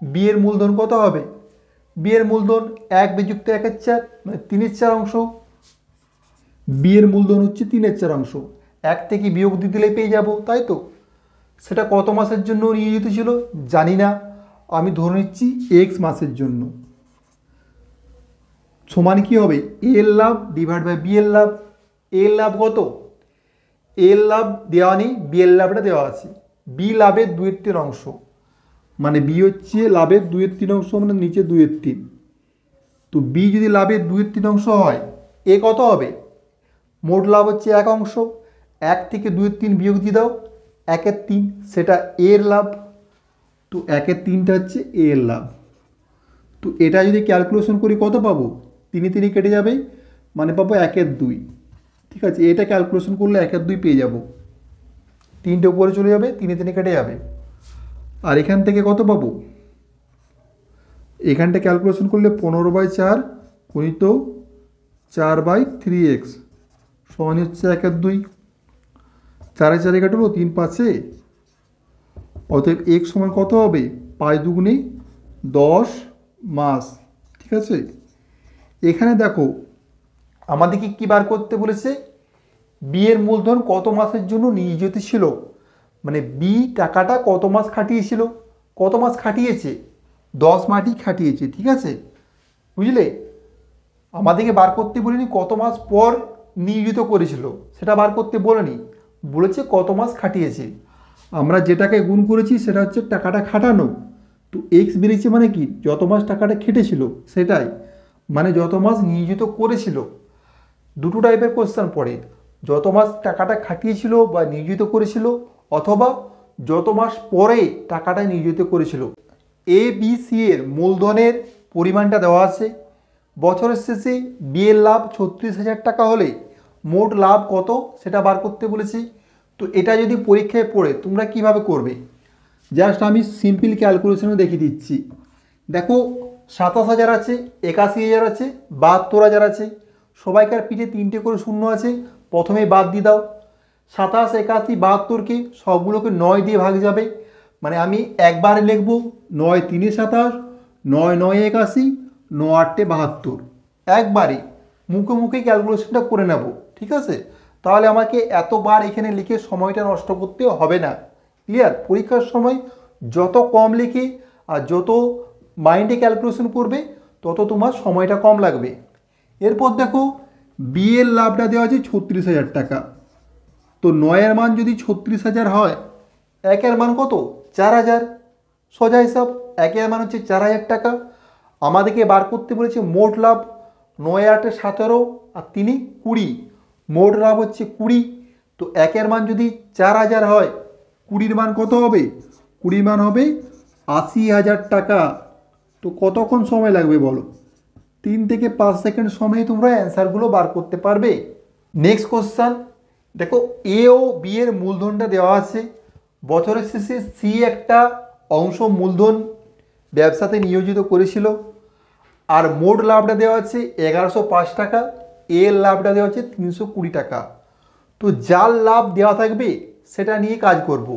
বি এর মূলধন কত হবে? বি এর মূলধন 1 বিযুক্ত 1/4 মানে 3/4। বি এর মূলধন হচ্ছে 3/4, 1 থেকে বিয়োগ দিয়ে দিলে পেয়ে যাব, তাই তো। সেটা কত মাসের জন্য নিয়োজিত ছিল জানি না, আমি ধরে নিচ্ছি এক্স মাসের জন্য। সমান কি হবে? এ এর লাভ ডিভাইড বাই বি এর লাভ। এ এর লাভ কত? এ এর লাভ দেওয়া নেই, বি এর লাভটা দেওয়া আছে। বি লাভের 2/3, মানে বি হচ্ছে লাভের 2/3 মানে নিচে 2/3। তো বি যদি লাভের 2/3 হয়, এ কত হবে? মোট লাভ হচ্ছে 1, 1 থেকে 2/3 বিয়োগ দিয়ে দাও, 1/3, সেটা এর লাভ। তো 1/3টা হচ্ছে এর লাভ। তো এটা যদি ক্যালকুলেশন করি কত পাবো? 3 কেটে যাবে, মানে পাবো 1/2। ঠিক আছে, এটা ক্যালকুলেশন করলে 1/2 পেয়ে যাব। 3টে উপরে চলে যাবে, 3 কেটে যাবে। আর এখান থেকে কত পাবো? এখানটা ক্যালকুলেশন করলে 15/4 গুণিত 4/3x সমান হচ্ছে 1/2। 4 4 কাটবো, 3 5, অতএব x সমান কত হবে? 5 দুগুণে 10 মাস। ঠিক আছে, এখানে দেখো আমাদেরকে কী বার করতে বলেছে? বি এর মূলধন কত মাসের জন্য নিয়োজিত ছিল, মানে বি টাকাটা কত মাস খাটিয়েছিল। কত মাস খাটিয়েছে? 10 মাসই খাটিয়েছে। ঠিক আছে, বুঝলে? আমাদেরকে বার করতে বলিনি কত মাস পর নিয়োজিত করেছিল, সেটা বার করতে বলেনি, বলেছে কত মাস খাটিয়েছে। আমরা যেটাকে গুণ করেছি সেটা হচ্ছে টাকাটা খাটানো। তো এক্স বেরিয়েছে মানে কি? যত মাস টাকাটা খেটেছিল সেটাই, মানে যত মাস নিয়োজিত করেছিল। দুটো টাইপের কোশ্চেন পড়ে, যত মাস টাকাটা খাটিয়েছিল বা নিয়োজিত করেছিল, অথবা যত মাস পরে টাকাটা নিয়োজিত করেছিল। এ বি সি এর মূলধনের পরিমাণটা দেওয়া আছে। বছরের শেষে বি এর লাভ 36,000 টাকা হলে মোট লাভ কত সেটা বার করতে বলেছি। তো এটা যদি পরীক্ষায় পড়ে তোমরা কিভাবে করবে, জাস্ট আমি সিম্পল ক্যালকুলেশনে দেখিয়ে দিচ্ছি। দেখো 27,000 আছে, 81,000 আছে, 72,000 আছে, সবাইকার পিঠে 3টে করে শূন্য আছে, প্রথমে বাদ দিয়ে দাও। 27, 81, 72কে সবগুলোকে 9 দিয়ে ভাগ যাবে, মানে আমি একবারে লিখব 9 3 27, 9 9 81, 9 8 72, একবারে মুখে মুখে ক্যালকুলেশনটা করে নেব। ঠিক আছে, তাহলে আমাকে এতবার এখানে লিখে সময়টা নষ্ট করতে হবে না। ক্লিয়ার? পরীক্ষার সময় যত কম লিখে আর যত মাইন্ডে ক্যালকুলেশন করবে তত তোমার সময়টা কম লাগবে। এরপর দেখো বি এর লাভটা দেওয়া আছে 36,000 টাকা। তো 9-এর মান যদি 36,000 হয়, 1-এর মান কত? 4,000। সোজা হিসাব, 1-এর মান হচ্ছে 4,000 টাকা। আমাদেরকে বার করতে বলেছে মোট লাভ। 9 8 17 আর 3 20, মোট লাভ হচ্ছে 20। তো 1-এর মান যদি 4,000 হয়, 20-র মান কত হবে? 20 মান হবে 80,000 টাকা। তো কতক্ষণ সময় লাগবে বলো? 3 থেকে 5 সেকেন্ড সময়ে তোমরা অ্যান্সারগুলো বার করতে পারবে। নেক্সট কোশ্চেন দেখো, এ ও বি এর মূলধনটা দেওয়া আছে। বছরের শেষে সি একটা অংশ মূলধন ব্যবসাতে নিয়োজিত করেছিল, আর মোট লাভটা দেওয়া আছে 1105 টাকা, এর লাভটা দেওয়া আছে 320 টাকা। তো যার লাভ দেওয়া থাকবে সেটা নিয়ে কাজ করব।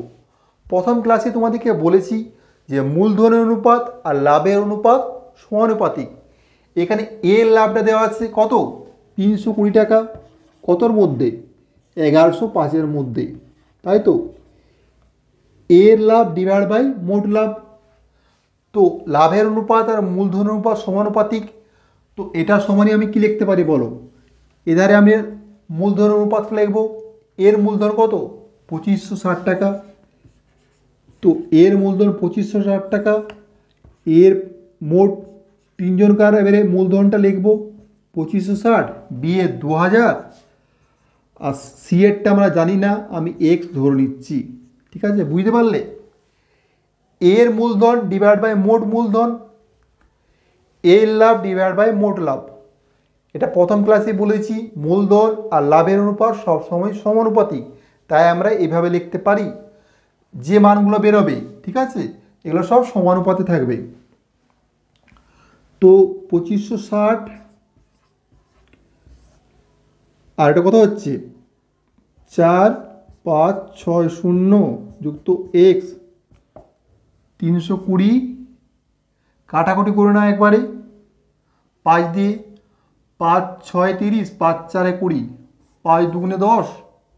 প্রথম ক্লাসে তোমাদেরকে বলেছি যে মূলধনের অনুপাত আর লাভের অনুপাত সমানুপাতিক। এখানে এর লাভটা দেওয়া আছে কত? 320 টাকা। কতর মধ্যে? 1105-এর মধ্যে, তাই তো। এর লাভ ডিভাইড বাই মোট লাভ। তো লাভের অনুপাত আর মূলধনের অনুপাত সমানুপাতিক। তো এটা সমানই আমি কি লিখতে পারি বলো? এধারে আমি মূলধনের অনুপাত লিখব। এর মূলধন কত? 2560 টাকা। তো এর মূলধন 2560 টাকা, এর মোট তিনজনকার এবারে মূলধনটা লিখব 2560, বি এর 2000, আর সি এরটা আমরা জানি না, আমি এক্স ধরে নিচ্ছি। ঠিক আছে, বুঝতে পারলে? এর মূলধন ডিভাইড বাই মোট মূলধন, এর লাভ ডিভাইড বাই মোট লাভ। এটা প্রথম ক্লাসে বলেছি, মূলধন আর লাভের অনুপাত সবসময় সমানুপাতিক, তাই আমরা এভাবে লিখতে পারি। যে মানগুলো বেরোবে, ঠিক আছে, এগুলো সব সমানুপাতে থাকবে। তো 2560 আর এটা কত হচ্ছে 4560 যুক্ত এক্স 320, কাটাকুটি করে না একবারে, 5 দিয়ে 5 6 30, 5 4 20, 5 দুগুণে 10,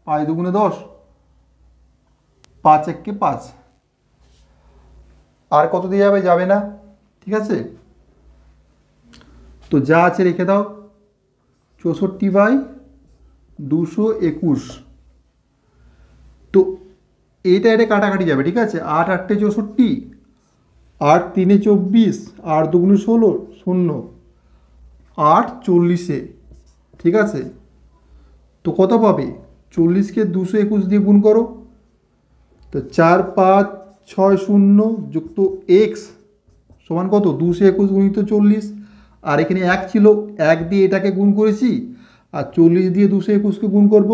5 দুগুণে 10, 5 1 5, আর কত দিয়ে যাবে? যাবে না। ঠিক আছে, তো যা আছে রেখে দাও, 64/221। তো এটা কাটাকাটি যাবে, ঠিক আছে, 8 8 64, 8 3 24, 8 2 16, 0, 8 40, ঠিক আছে। তো কত পাবে? 40কে 221 দিয়ে গুণ করো, তো 4560 যুক্ত এক্স সমান কত? 221 গুণিত 40, আর এখানে 1 ছিল, 1 দিয়ে এটাকে গুণ করেছি, আর 40 দিয়ে 221কে গুণ করব,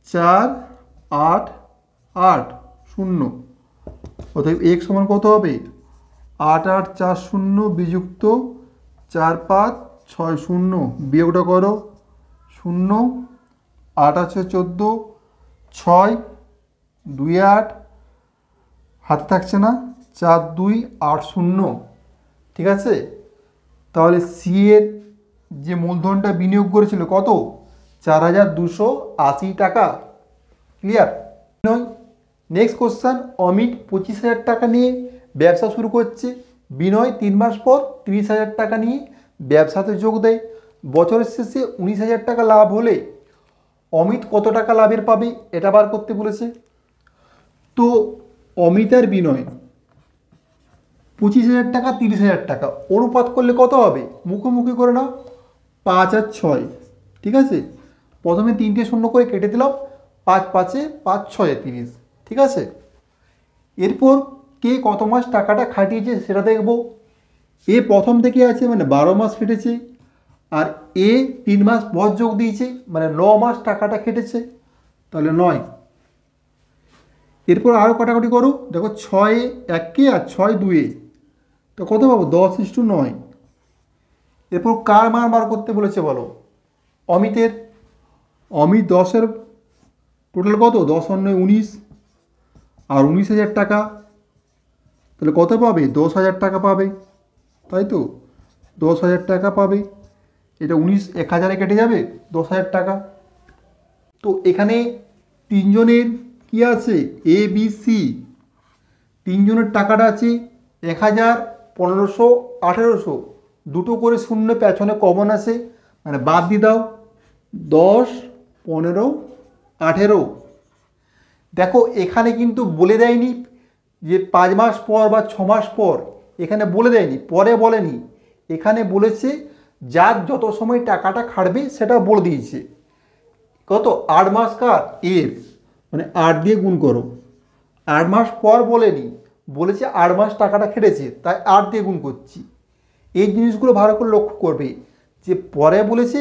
4 8 8 0, অতএব এক্স সমান কত হবে? 8 8 4 0 বিযুক্ত 4 5 6 0, বিয়োগটা করো, 0 8 আছে 14, 6 2 8, হাতে থাকছে না, 4 2 8 0। ঠিক আছে, তাহলে সি এর যে মূলধনটা বিনিয়োগ করেছিল কত? 4280 টাকা। ক্লিয়ার? নয়। নেক্সট কোশ্চেন, অমিত 25,000 টাকা নিয়ে ব্যবসা শুরু করছে, বিনয় 3 মাস পর 30,000 টাকা নিয়ে ব্যবসাতে যোগ দেয়। বছরের শেষে 19,000 টাকা লাভ হলে অমিত কত টাকা লাভের পাবে এটা বার করতে বলেছে। তো অমিত আর বিনয় 25,000 টাকা 30,000 টাকা অনুপাত করলে কত হবে? মুখোমুখি করে নাও, 5 আর 6, ঠিক আছে। প্রথমে 3টে শূন্য করে কেটে দিলাম, 5 5 5 6 30, ঠিক আছে। এরপর কে কত মাস টাকাটা খাটিয়েছে সেটা দেখব। এ প্রথম থেকে আছে মানে 12 মাস খেটেছে, আর এ 3 মাস পর যোগ দিয়েছে মানে 9 মাস টাকাটা খেটেছে, তাহলে 9। এরপর আরও কাটাকুটি করো, দেখো 6 1 আর 6 2, তো কত পাবো? 10:9। এরপর কার মান বার করতে বলেছে বলো? অমিতের। অমিত 10-এর টোটাল কত? 10 আর 9 19, আর 19,000 টাকা, তাহলে কত পাবে? 10,000 টাকা পাবে, তাই তো, 10,000 টাকা পাবে। এটা 19 1000-এ কেটে যাবে, 10,000 টাকা। তো এখানে তিনজনের কি আছে? এ বি সি, তিনজনের টাকাটা আছে 1000, 1500, 1800, দুটো করে শূন্য পেছনে কমন আছে, মানে বাদ দিয়ে দাও, 10 15 18। দেখো এখানে কিন্তু বলে দেয়নি যে 5 মাস পর বা 6 মাস পর, এখানে বলে দেয়নি, পরে বলেনি, এখানে বলেছে যার যত সময় টাকাটা খাটবে সেটা বলে দিয়েছে। কত? 8 মাস কার? এর, মানে 8 দিয়ে গুণ করো। 8 মাস পর বলেনি, বলেছে 8 মাস টাকাটা খেটেছে, তাই 8 দিয়ে গুণ করছি। এই জিনিসগুলো ভালো করে লক্ষ্য করবে যে পরে বলেছে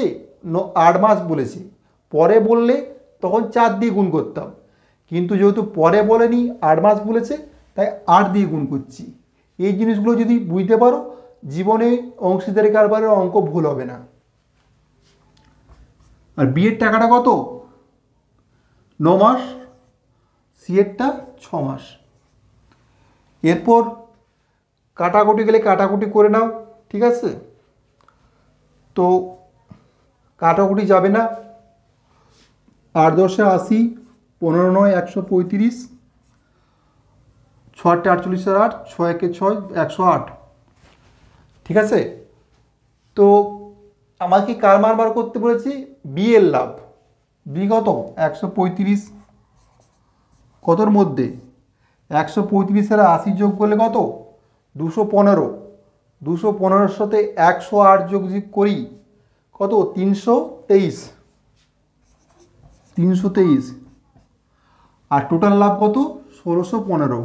8 মাস বলেছে, পরে বললে তখন 4 দিয়ে গুণ করতাম, কিন্তু যেহেতু পরে বলেনি 8 মাস বলেছে, তাই 8 দিয়ে গুণ করছি। এই জিনিসগুলো যদি বুঝতে পারো, জীবনে অংশীদারি কারবারের অঙ্ক ভুল হবে না। আর বিয়ের টাকাটা কত? 9 মাস, সিয়েরটা 6 মাস। এরপর কাটাকুটি গেলে কাটাকুটি করে নাও, ঠিক আছে। তো কাটাকুটি যাবে না, 8 10 80, 15 9 135, 6 8 48 8, 6 1 6, 108, ঠিক আছে। তো আমাকে কার মান বার করতে বলেছি? বি এর লাভ। বি কত? 135, কতর মধ্যে? 135 আর 80 যোগ করলে কত? 215, 215-এর সাথে 108 যোগ করি, কত? 323। 323 আর টোটাল লাভ কত? 1615।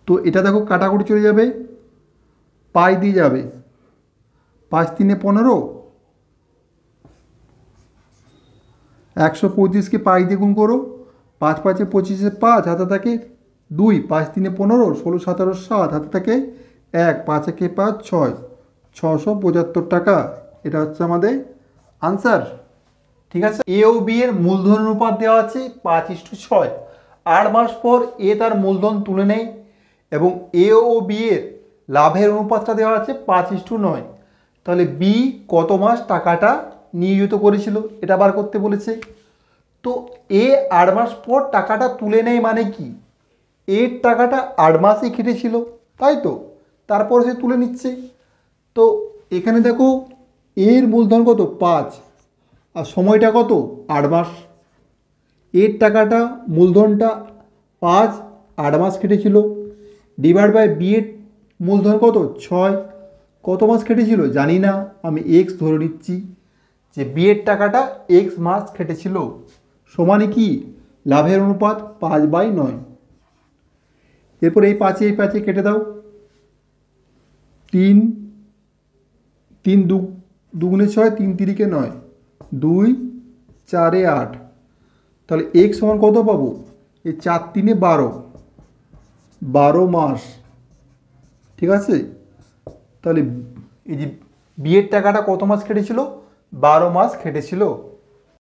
তো এটা দেখো কাটাকুটি চলে যাবে, পাই দিয়ে যাবে, 5 3 15, 135কে পাই দিয়ে গুণ করো, 5 5 25, 5 হাতে থাকে 2, 5 3 15, 16 17 7 হাতে থাকে 1, 5 1 5 6, 675 টাকা। এটা হচ্ছে আমাদের আনসার। ঠিক আছে, এ ও বি এর মূলধন অনুপাত দেওয়া আছে 5:6। 8 মাস পর এ তার মূলধন তুলে নেয় এবং এ ও বি এর লাভের অনুপাতটা দেওয়া আছে 5:9। তাহলে বি কত মাস টাকাটা নিয়োজিত করেছিল এটা বার করতে বলেছে। তো এ 8 মাস পর টাকাটা তুলে নেয় মানে কি? এর টাকাটা 8 মাসই কেটেছিল, তাই তো, তারপর সে তুলে নিচ্ছে। তো এখানে দেখো এর মূলধন কত? 5 আর সময়টা কত? 8 মাস। এর টাকাটা মূলধনটা 5, 8 মাস কেটেছিল, ডিভাইড বাই বি এর মূলধন কত? 6, কত মাস কেটেছিল জানি না, আমি এক্স ধরে নিচ্ছি যে বি এর টাকাটা এক্স মাস কেটেছিল, সমানে কি? লাভের অনুপাত 5/9। এরপর এই 5 কেটে দাও, 3 3 দুগুণে 6, 3 3 9, 2 4 8। তাহলে এক্স সমান কত পাবো? এই 4 3 12, 12 মাস। ঠিক আছে, তাহলে এই যে বিয়ের টাকাটা কত মাস কেটেছিল? 12 মাস কেটেছিল।